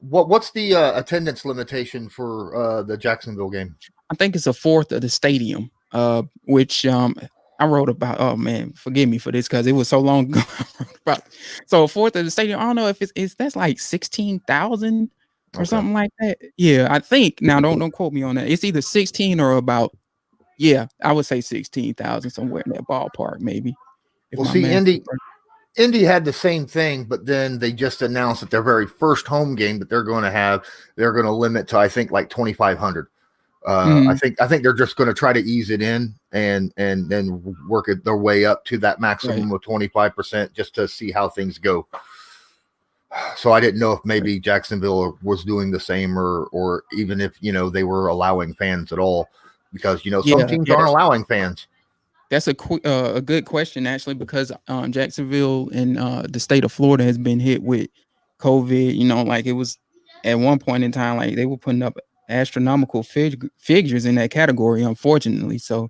S1: what's the attendance limitation for the Jacksonville game?
S2: I think it's a fourth of the stadium, which I wrote about. Oh man, forgive me for this because it was so long ago. So a fourth of the stadium. I don't know if that's like 16,000 or something like that. Yeah, I think. Now don't quote me on that. It's either 16 or about. Yeah, I would say 16,000, somewhere in that ballpark, maybe.
S1: Well, see, Indy had the same thing, but then they just announced that their very first home game that they're going to limit to, I think, like 2,500. I think they're just going to try to ease it in and then work their way up to that maximum of 25% just to see how things go. So I didn't know if maybe Jacksonville was doing the same, or even if they were allowing fans at all, because some teams aren't allowing fans.
S2: That's a good question, actually, because Jacksonville and the state of Florida has been hit with COVID. Like it was at one point in time, like they were putting up astronomical figures in that category, unfortunately. So,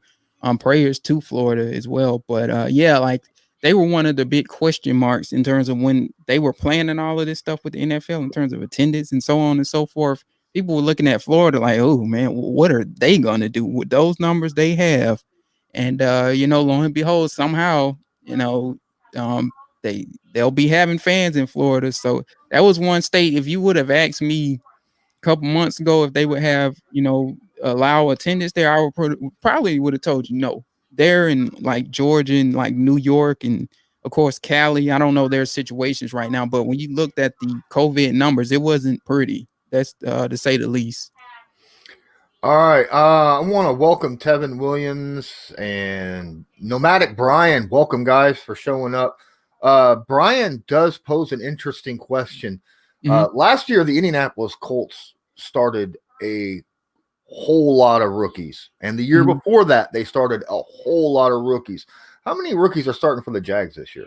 S2: prayers to Florida as well. But yeah, like they were one of the big question marks in terms of when they were planning all of this stuff with the NFL in terms of attendance and so on and so forth. People were looking at Florida like, oh man, what are they going to do with those numbers they have? And lo and behold, somehow, they'll be having fans in Florida. So that was one state. If you would have asked me a couple months ago if they would have, allow attendance there, I probably would have told you no. They're in like Georgia and like New York and of course Cali. I don't know their situations right now, but when you looked at the COVID numbers, it wasn't pretty. That's to say the least.
S1: All right. I want to welcome Tevin Williams and Nomadic Brian. Welcome, guys, for showing up. Brian does pose an interesting question. Last year, the Indianapolis Colts started a whole lot of rookies. And the year before that, they started a whole lot of rookies. How many rookies are starting for the Jags this year?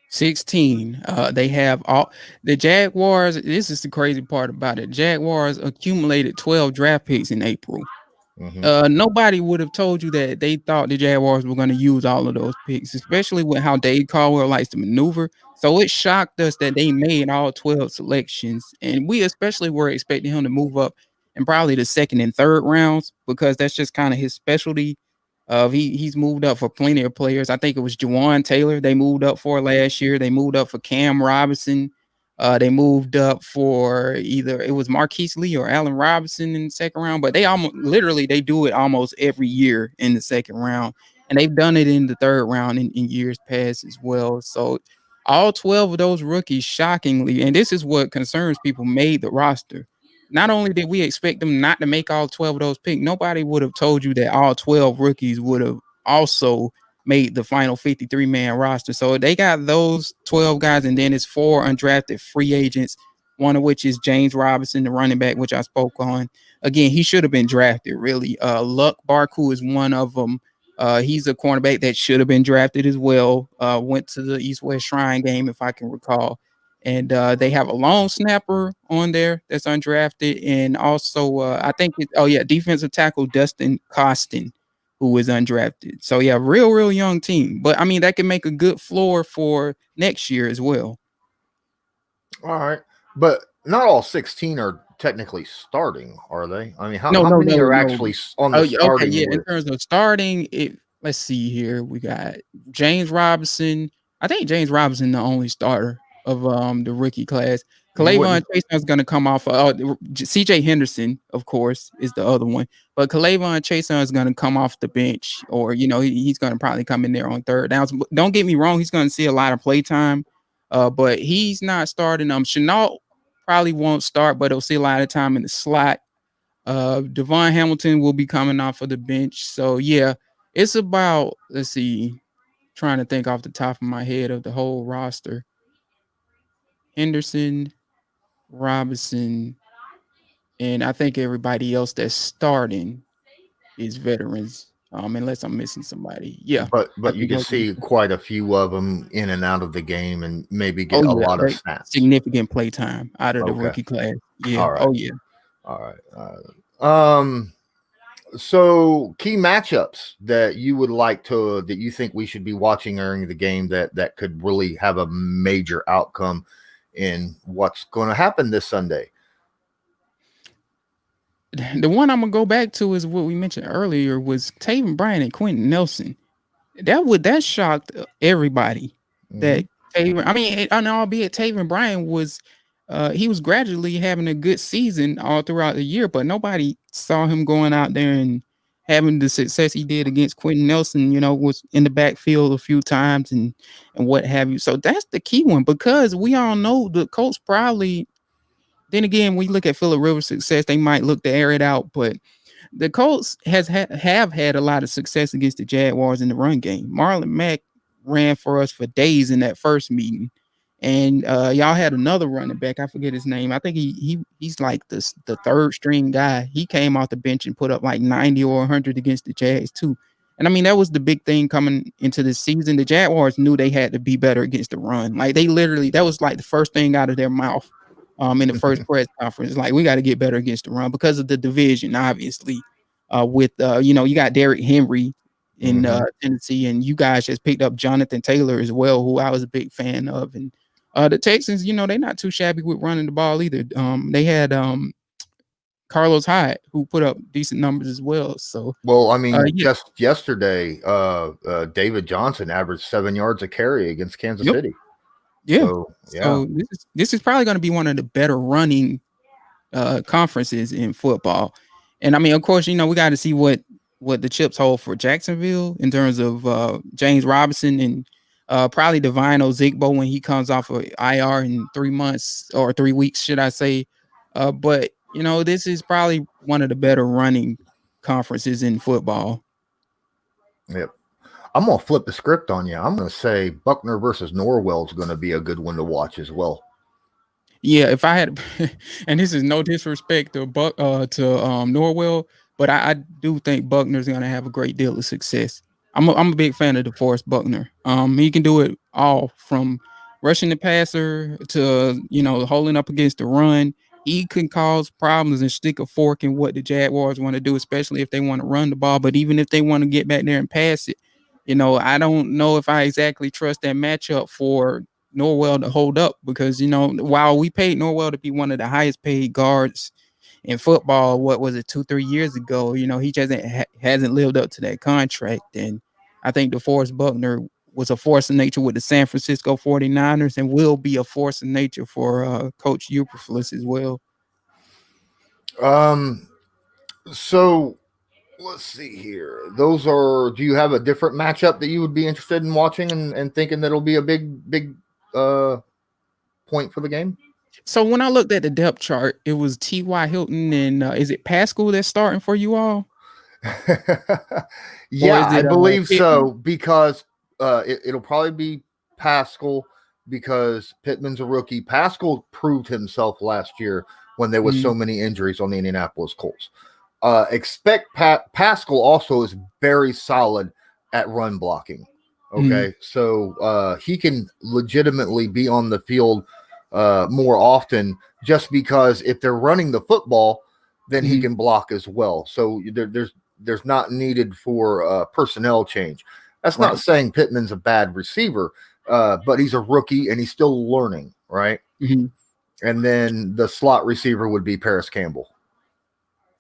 S2: 16. They have all the Jaguars. This is the crazy part about it. Jaguars accumulated 12 draft picks in April. Nobody would have told you that they thought the Jaguars were going to use all of those picks, especially with how Dave Caldwell likes to maneuver. So it shocked us that they made all 12 selections. And we especially were expecting him to move up in probably the second and third rounds because that's just kind of his specialty. He's moved up for plenty of players. I think it was Jawan Taylor they moved up for last year. They moved up for Cam Robinson. They moved up for either it was Marquise Lee or Allen Robinson in the second round, but they they do it almost every year in the second round, and they've done it in the third round in years past as well. So all 12 of those rookies, shockingly, and this is what concerns people, made the roster. Not only did we expect them not to make all 12 of those picks, nobody would have told you that all 12 rookies would have also made the final 53-man roster. So they got those 12 guys, and then it's 4 undrafted free agents, one of which is James Robinson, the running back, which I spoke on. Again, he should have been drafted, really. Luck Barku is one of them. He's a cornerback that should have been drafted as well. Went to the East-West Shrine game, if I can recall. And they have a long snapper on there that's undrafted. And also, I think, defensive tackle Dustin Costin, who is undrafted. So, yeah, real young team. But, I mean, that can make a good floor for next year as well.
S1: All right. But not all 16 are technically starting, are they? I mean, how many are actually on the starting?
S2: Okay, yeah, in terms of starting, let's see here. We got James Robinson. I think James Robinson the only starter of the rookie class. K'Lavon Chaisson is going to come off. CJ Henderson, of course, is the other one. But K'Lavon Chaisson is going to come off the bench, or he's going to probably come in there on third downs. Don't get me wrong; he's going to see a lot of play time, but he's not starting. Chenault probably won't start, but he'll see a lot of time in the slot. Devon Hamilton will be coming off of the bench. So yeah, it's about trying to think off the top of my head of the whole roster. Henderson, Robinson, and I think everybody else that's starting is veterans. Unless I'm missing somebody. Yeah.
S1: But you can see quite a few of them in and out of the game and maybe get a lot of snaps.
S2: Significant play time out of the rookie class. Yeah.
S1: All right.
S2: Oh yeah.
S1: All right. So key matchups that you would like that you think we should be watching during the game that could really have a major outcome in what's going to happen this Sunday.
S2: The one I'm gonna go back to is what we mentioned earlier was Taven Bryant and Quentin Nelson. That shocked everybody. That Taven, albeit Taven Bryant was he was gradually having a good season all throughout the year, but nobody saw him going out there and having the success he did against Quentin Nelson. Was in the backfield a few times and what have you. So that's the key one, because we all know the Colts probably. Then again, we look at Phillip Rivers' success, they might look to air it out, but the Colts have had a lot of success against the Jaguars in the run game. Marlon Mack ran for us for days in that first meeting, And y'all had another running back. I forget his name. I think he's like the third string guy. He came off the bench and put up like 90 or 100 against the Jags too. And I mean, that was the big thing coming into this season. The Jaguars knew they had to be better against the run. Like they literally, that was like the first thing out of their mouth in the first press conference. Like, we got to get better against the run because of the division, obviously. With you got Derrick Henry in Tennessee, and you guys just picked up Jonathan Taylor as well, who I was a big fan of. And the Texans, they're not too shabby with running the ball either. They had Carlos Hyde, who put up decent numbers as well. So,
S1: well, I mean, just yesterday, David Johnson averaged 7 yards a carry against Kansas City.
S2: Yeah. So this is probably going to be one of the better running conferences in football. And I mean, of course, we got to see what the chips hold for Jacksonville in terms of James Robinson and probably Divine Ozigbo when he comes off of IR in 3 months or 3 weeks, should I say. But, this is probably one of the better running conferences in football.
S1: Yep. I'm going to flip the script on you. I'm going to say Buckner versus Norwell is going to be a good one to watch as well.
S2: Yeah, if I had, and this is no disrespect to Norwell, but I do think Buckner's going to have a great deal of success. I'm a big fan of DeForest Buckner. He can do it all from rushing the passer to holding up against the run. He can cause problems and stick a fork in what the Jaguars want to do, especially if they want to run the ball. But even if they want to get back there and pass it, I don't know if I exactly trust that matchup for Norwell to hold up because, while we paid Norwell to be one of the highest paid guards in football, what was it, 2-3 years ago, he just hasn't lived up to that contract. And I think DeForest Buckner was a force of nature with the San Francisco 49ers and will be a force of nature for Coach Eberflus as well.
S1: So let's see here. Do you have a different matchup that you would be interested in watching and thinking that'll be a big point for the game?
S2: So when I looked at the depth chart, it was T.Y. Hilton and is it Pascal that's starting for you all?
S1: Yeah, I believe so, because it'll probably be Pascal because Pittman's a rookie. Pascal proved himself last year when there was so many injuries on the Indianapolis Colts. Expect Pascal also is very solid at run blocking. Okay, so he can legitimately be on the field more often just because if they're running the football, then he can block as well. So there's not needed for personnel change. That's not saying Pittman's a bad receiver, but he's a rookie and he's still learning, right? And then the slot receiver would be Paris Campbell.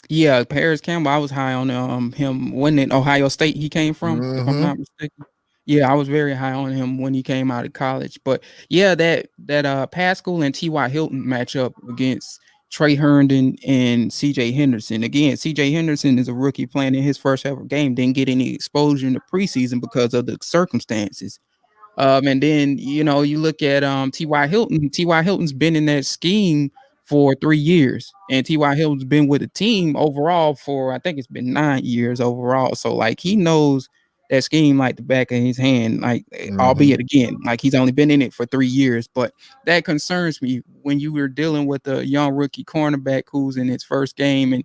S2: Yeah, Paris Campbell, I was high on him when in Ohio State he came from, if I'm not mistaken. Yeah, I was very high on him when he came out of college. But yeah, that Pascal and T.Y. Hilton matchup against Trey Herndon and C.J. Henderson. Again, C.J. Henderson is a rookie playing in his first ever game, didn't get any exposure in the preseason because of the circumstances. And then, you look at T.Y. Hilton. T.Y. Hilton's been in that scheme for 3 years, and T.Y. Hilton's been with the team overall for, I think it's been 9 years overall. So, like, he knows that scheme like the back of his hand, like, albeit again, like he's only been in it for 3 years. But that concerns me when you were dealing with a young rookie cornerback who's in his first game. And,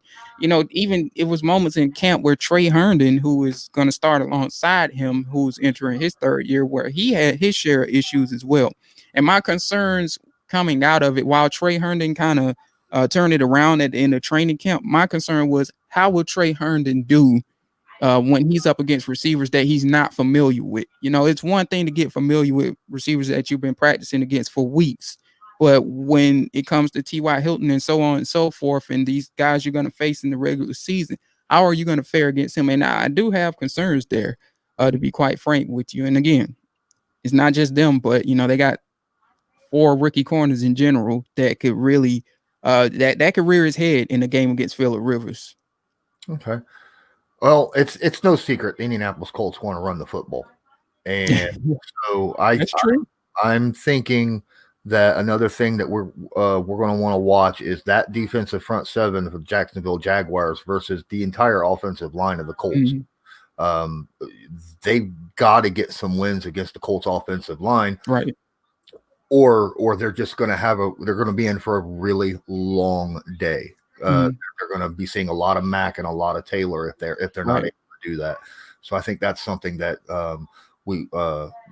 S2: even it was moments in camp where Trey Herndon, who is going to start alongside him, who's entering his third year, where he had his share of issues as well. And my concerns coming out of it, while Trey Herndon kind of turned it around at the end of training camp, my concern was, how will Trey Herndon do when he's up against receivers that he's not familiar with? It's one thing to get familiar with receivers that you've been practicing against for weeks, but when it comes to T.Y. Hilton and so on and so forth, and these guys you're going to face in the regular season, how are you going to fare against him? And I do have concerns there, to be quite frank with you. And again, it's not just them, but they got 4 rookie corners in general that could really that could rear his head in a game against Phillip Rivers.
S1: Okay. Well, it's no secret the Indianapolis Colts want to run the football. And so
S2: That's true.
S1: I'm thinking that another thing that we're going to want to watch is that defensive front seven of the Jacksonville Jaguars versus the entire offensive line of the Colts. They've got to get some wins against the Colts offensive line.
S2: Right.
S1: or they're just going to they're going to be in for a really long day. They're going to be seeing a lot of Mac and a lot of Taylor if they're not able to do that. So I think that's something that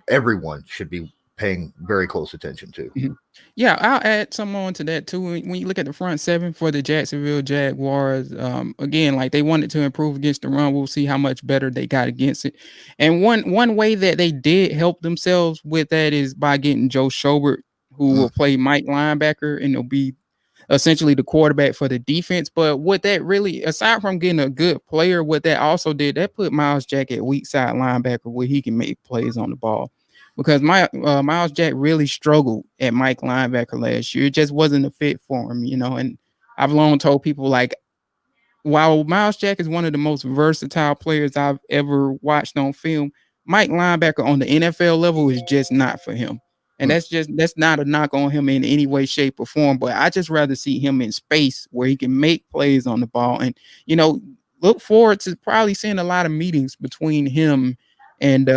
S1: everyone should be paying very close attention to.
S2: Yeah, I'll add some on to that too. When you look at the front seven for the Jacksonville Jaguars, again, like they wanted to improve against the run. We'll see how much better they got against it. And one way that they did help themselves with that is by getting Joe Schobert, who will play Mike linebacker, and he'll be essentially the quarterback for the defense. But what that really, aside from getting a good player, what that also did, that put Myles Jack at weak side linebacker where he can make plays on the ball. Because Myles Jack really struggled at Mike linebacker last year. It just wasn't a fit for him, and I've long told people, like, while Myles Jack is one of the most versatile players I've ever watched on film, Mike linebacker on the NFL level is just not for him. And that's not a knock on him in any way, shape, or form. But I just rather see him in space where he can make plays on the ball. And, look forward to probably seeing a lot of meetings between him and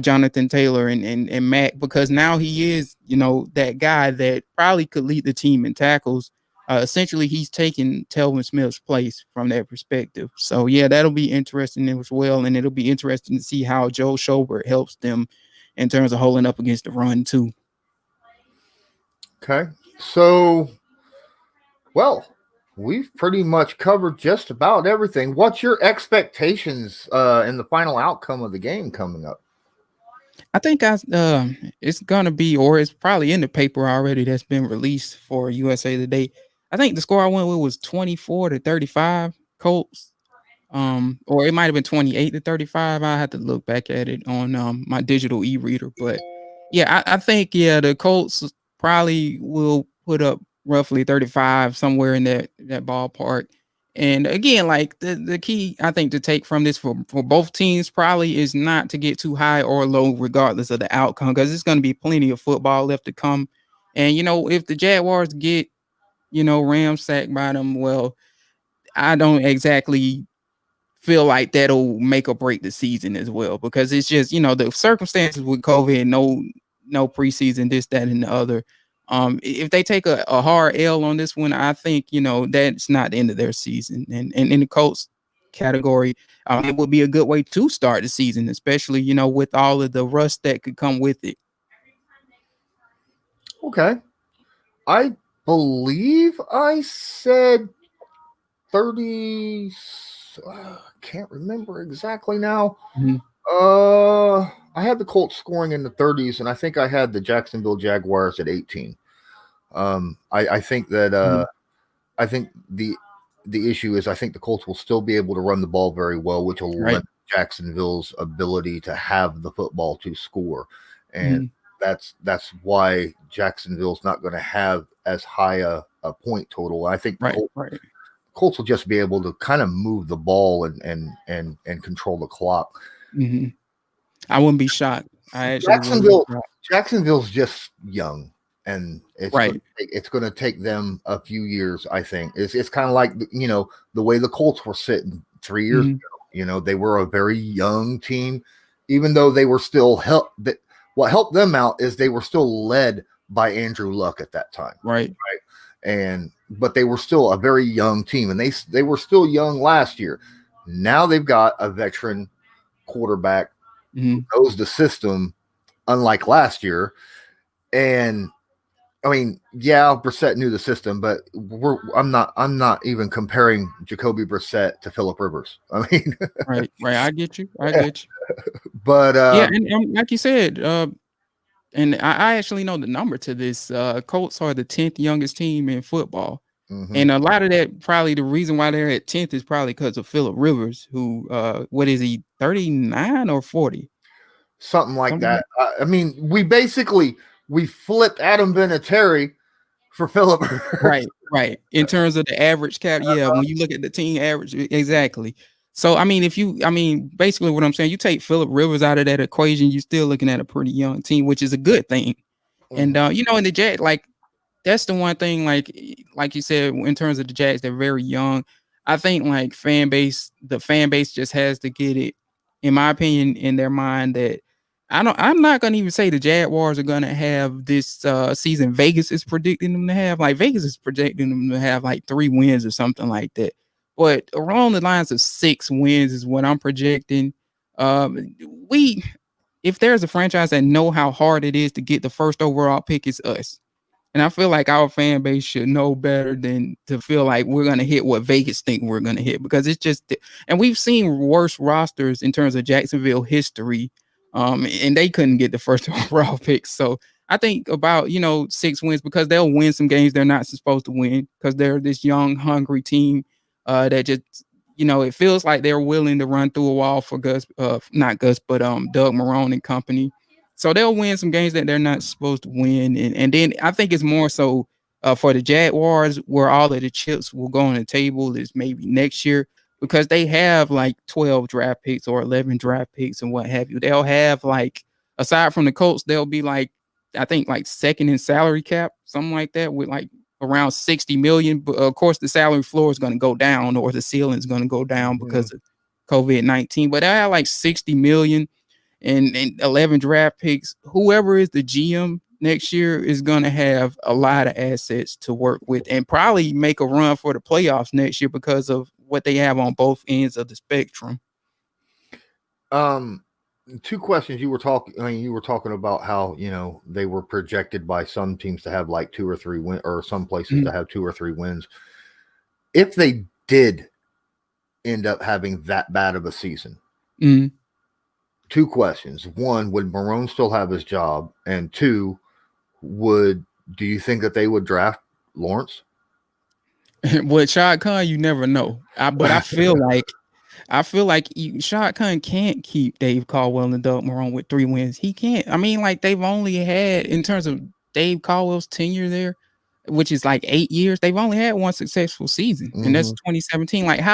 S2: Jonathan Taylor and Mac, because now he is, that guy that probably could lead the team in tackles. Essentially, he's taking Telvin Smith's place from that perspective. So, yeah, that'll be interesting as well. And it'll be interesting to see how Joe Schobert helps them in terms of holding up against the run, too.
S1: Okay. So, well, we've pretty much covered just about everything. What's your expectations in the final outcome of the game coming up?
S2: I think it's going to be, or it's probably in the paper already that's been released for USA Today. I think the score I went with was 24-35 Colts. Or it might have been 28-35. I had to look back at it on my digital e-reader. But yeah, I think the Colts probably will put up roughly 35, somewhere in that ballpark. And again, like the key, I think, to take from this for both teams probably is not to get too high or low, regardless of the outcome, because it's going to be plenty of football left to come. And, if the Jaguars get, ramsacked by them, well, I don't exactly feel like that'll make or break the season as well, because it's just, the circumstances with COVID, no preseason, this, that, and the other. If they take a hard L on this one, I think, that's not the end of their season. And in the Colts category, it would be a good way to start the season, especially, with all of the rust that could come with it.
S1: Okay. I believe I said 30. I can't remember exactly now. I had the Colts scoring in the 30s, and I think I had the Jacksonville Jaguars at 18. I think that I think the issue is I think the Colts will still be able to run the ball very well, which will limit Jacksonville's ability to have the football to score, and that's why Jacksonville's not going to have as high a point total. I think Colts will just be able to kind of move the ball and control the clock.
S2: I wouldn't be shocked.
S1: Jacksonville's just young, and it's going to take them a few years. I think it's kind of like the way the Colts were sitting 3 years ago. They were a very young team, even though they were still what helped them out is they were still led by Andrew Luck at that time. Right. But they were still a very young team, and they were still young last year. Now they've got a veteran quarterback who knows the system, unlike last year. And I mean, Brissett knew the system, but I'm not even comparing Jacoby Brissett to Phillip Rivers. I mean,
S2: right. I get you.
S1: But
S2: and like you said, and I actually know the number to this. Colts are the 10th youngest team in football. And a lot of that, probably the reason why they're at 10th is probably because of Phillip Rivers, who, what is he, 39 or 40?
S1: Something like that. I mean, we flipped Adam Vinatieri for Phillip Rivers.
S2: Right. In terms of the average cap, when you look at the team average, exactly. So, basically what I'm saying, you take Phillip Rivers out of that equation, you're still looking at a pretty young team, which is a good thing. And, in the Jags, like, that's the one thing, like you said, in terms of the Jags, they're very young. I think, like, the fan base just has to get it, in my opinion, in their mind that I'm not gonna even say the Jaguars are gonna have this season Vegas is predicting them to have. Like Vegas is predicting them to have like 3 wins or something like that. But around the lines of 6 wins is what I'm projecting. We if there's a franchise that know how hard it is to get the first overall pick, it's us. And I feel like our fan base should know better than to feel like we're going to hit what Vegas think we're going to hit, because it's just, and we've seen worse rosters in terms of Jacksonville history, and they couldn't get the first overall pick. So I think about, 6 wins, because they'll win some games they're not supposed to win because they're this young, hungry team that just, it feels like they're willing to run through a wall for not Gus, but Doug Marrone and company. So they'll win some games that they're not supposed to win. And then I think it's more so for the Jaguars, where all of the chips will go on the table is maybe next year, because they have like 12 draft picks or 11 draft picks and what have you. They'll have like, aside from the Colts, they'll be like, I think like second in salary cap, something like that, with like around 60 million. But of course, the salary floor is going to go down, or the ceiling is going to go down because of COVID-19. But they have like 60 million. And 11 draft picks. Whoever is the GM next year is going to have a lot of assets to work with, and probably make a run for the playoffs next year because of what they have on both ends of the spectrum.
S1: 2 questions. You were talking about how, they were projected by some teams to have like 2 or 3 wins, or some places to have 2 or 3 wins. If they did end up having that bad of a season, 2 questions. 1, would Marrone still have his job? And 2, do you think that they would draft Lawrence?
S2: With Shad Khan, you never know. But I feel like Shad Khan can't keep Dave Caldwell and Doug Marrone with 3 wins. He can't. I mean, like, they've only had, in terms of Dave Caldwell's tenure there, which is like 8 years, they've only had 1 successful season, and that's 2017. Like,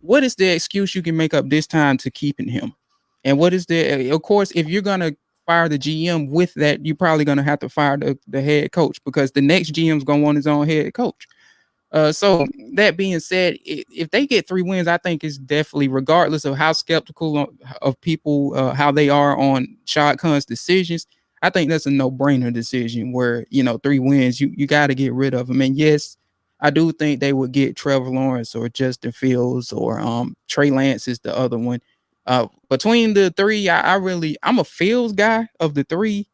S2: what is the excuse you can make up this time to keeping him? And what is of course, if you're going to fire the GM with that, you're probably going to have to fire the head coach, because the next GM is going to want his own head coach. So that being said, if they get 3 wins, I think it's definitely, regardless of how skeptical of people, how they are on Shad Khan's decisions, I think that's a no-brainer decision where, 3 wins, you got to get rid of them. And yes, I do think they would get Trevor Lawrence or Justin Fields, or Trey Lance is the other one. Between the 3, I'm a Fields guy of the 3,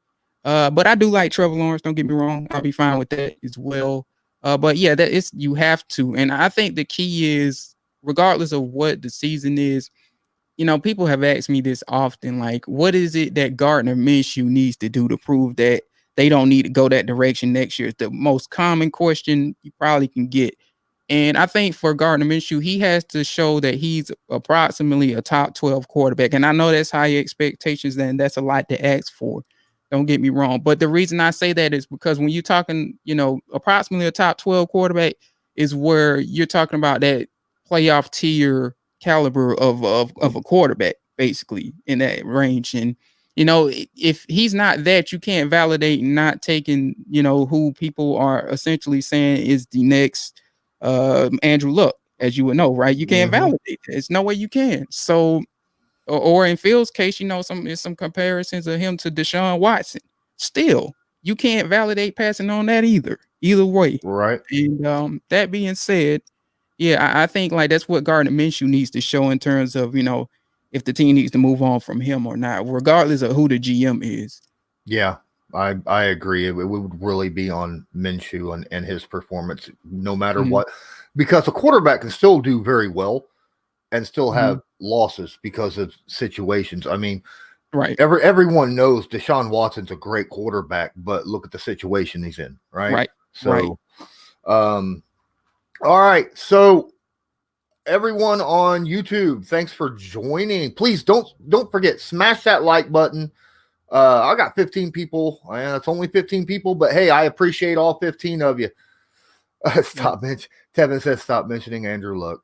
S2: but I do like Trevor Lawrence. Don't get me wrong, I'll be fine with that as well. But yeah, you have to, and I think the key is, regardless of what the season is, people have asked me this often, like, what is it that Gardner Minshew needs to do to prove that they don't need to go that direction next year? It's the most common question you probably can get. And I think for Gardner Minshew, he has to show that he's approximately a top 12 quarterback. And I know that's high expectations, and that's a lot to ask for. Don't get me wrong. But the reason I say that is because when you're talking, approximately a top 12 quarterback is where you're talking about that playoff tier caliber of a quarterback, basically, in that range. And, if he's not that, you can't validate not taking, who people are essentially saying is the next Andrew Luck, as you would know, right? You can't validate that. There's no way you can. So, or in Fields' case, some comparisons of him to Deshaun Watson. Still, you can't validate passing on that either way.
S1: Right.
S2: And that being said, yeah, I think like that's what Gardner Minshew needs to show in terms of, if the team needs to move on from him or not, regardless of who the GM is.
S1: Yeah, I agree. It would really be on Minshew and his performance, no matter what, because a quarterback can still do very well and still have losses because of situations. I mean,
S2: right.
S1: Everyone knows Deshaun Watson's a great quarterback, but look at the situation he's in, right?
S2: Right.
S1: So, all right. So, everyone on YouTube, thanks for joining. Please don't forget, smash that like button. I got 15 people. It's only 15 people, but hey, I appreciate all 15 of you. Tevin says stop mentioning Andrew Luck.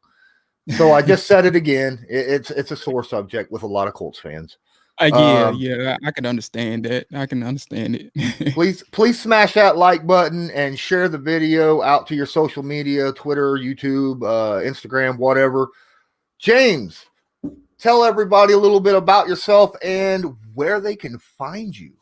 S1: So I just said it again. It's a sore subject with a lot of Colts fans.
S2: Yeah, I can understand that. I can understand it.
S1: please smash that like button and share the video out to your social media, Twitter, YouTube, Instagram, whatever. James, tell everybody a little bit about yourself and where they can find you.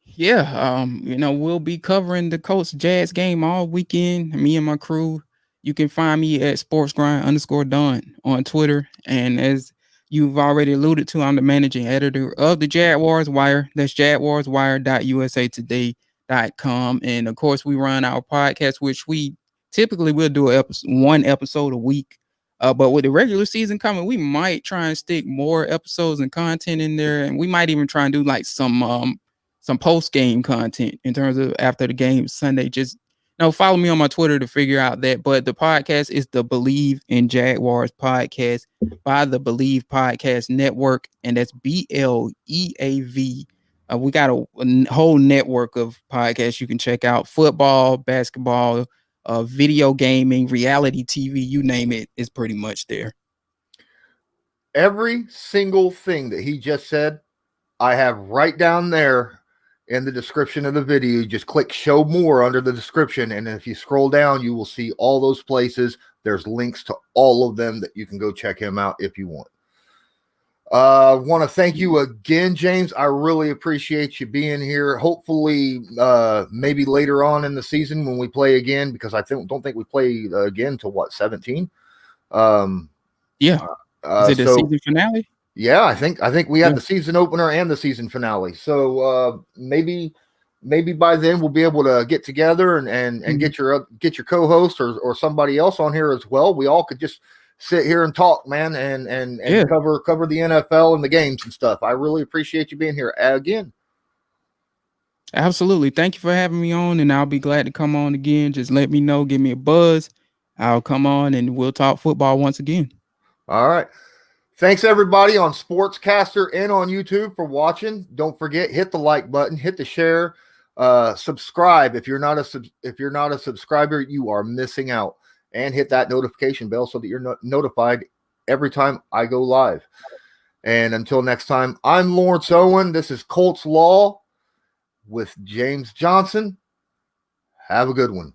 S2: Yeah, we'll be covering the Colts-Jags game all weekend. Me and my crew. You can find me at sportsgrind_Don on Twitter. And as you've already alluded to, I'm the managing editor of the Jaguars Wire. That's jaguarswire.usatoday.com. And of course, we run our podcast, which we typically will do one episode a week. But with the regular season coming, we might try and stick more episodes and content in there. And we might even try and do like some post-game content in terms of after the game Sunday. Just follow me on my Twitter to figure out that. But the podcast is the Believe in Jaguars podcast by the Believe Podcast Network, and that's BLEAV. We got a whole network of podcasts you can check out: football, basketball, video gaming, reality TV, you name it, is pretty much there.
S1: Every single thing that he just said, I have right down there in the description of the video. Just click show more under the description, and if you scroll down, you will see all those places. There's links to all of them that you can go check him out if you want. Want to thank you again, James. I really appreciate you being here. Hopefully, maybe later on in the season when we play again, because I don't think we play again till 17.
S2: Yeah. Is it the season finale?
S1: Yeah, I think we had the season opener and the season finale. So maybe by then we'll be able to get together and get your co-host or somebody else on here as well. We all could just sit here and talk, man, and cover the NFL and the games and stuff. I really appreciate you being here again.
S2: Absolutely. Thank you for having me on, and I'll be glad to come on again. Just let me know, give me a buzz. I'll come on and we'll talk football once again.
S1: All right. Thanks everybody on Sportscaster and on YouTube for watching. Don't forget, hit the like button, hit the share, subscribe. If you're not a subscriber, you are missing out. And hit that notification bell so that you're notified every time I go live. And until next time, I'm Lawrence Owen. This is Colts Law with James Johnson. Have a good one.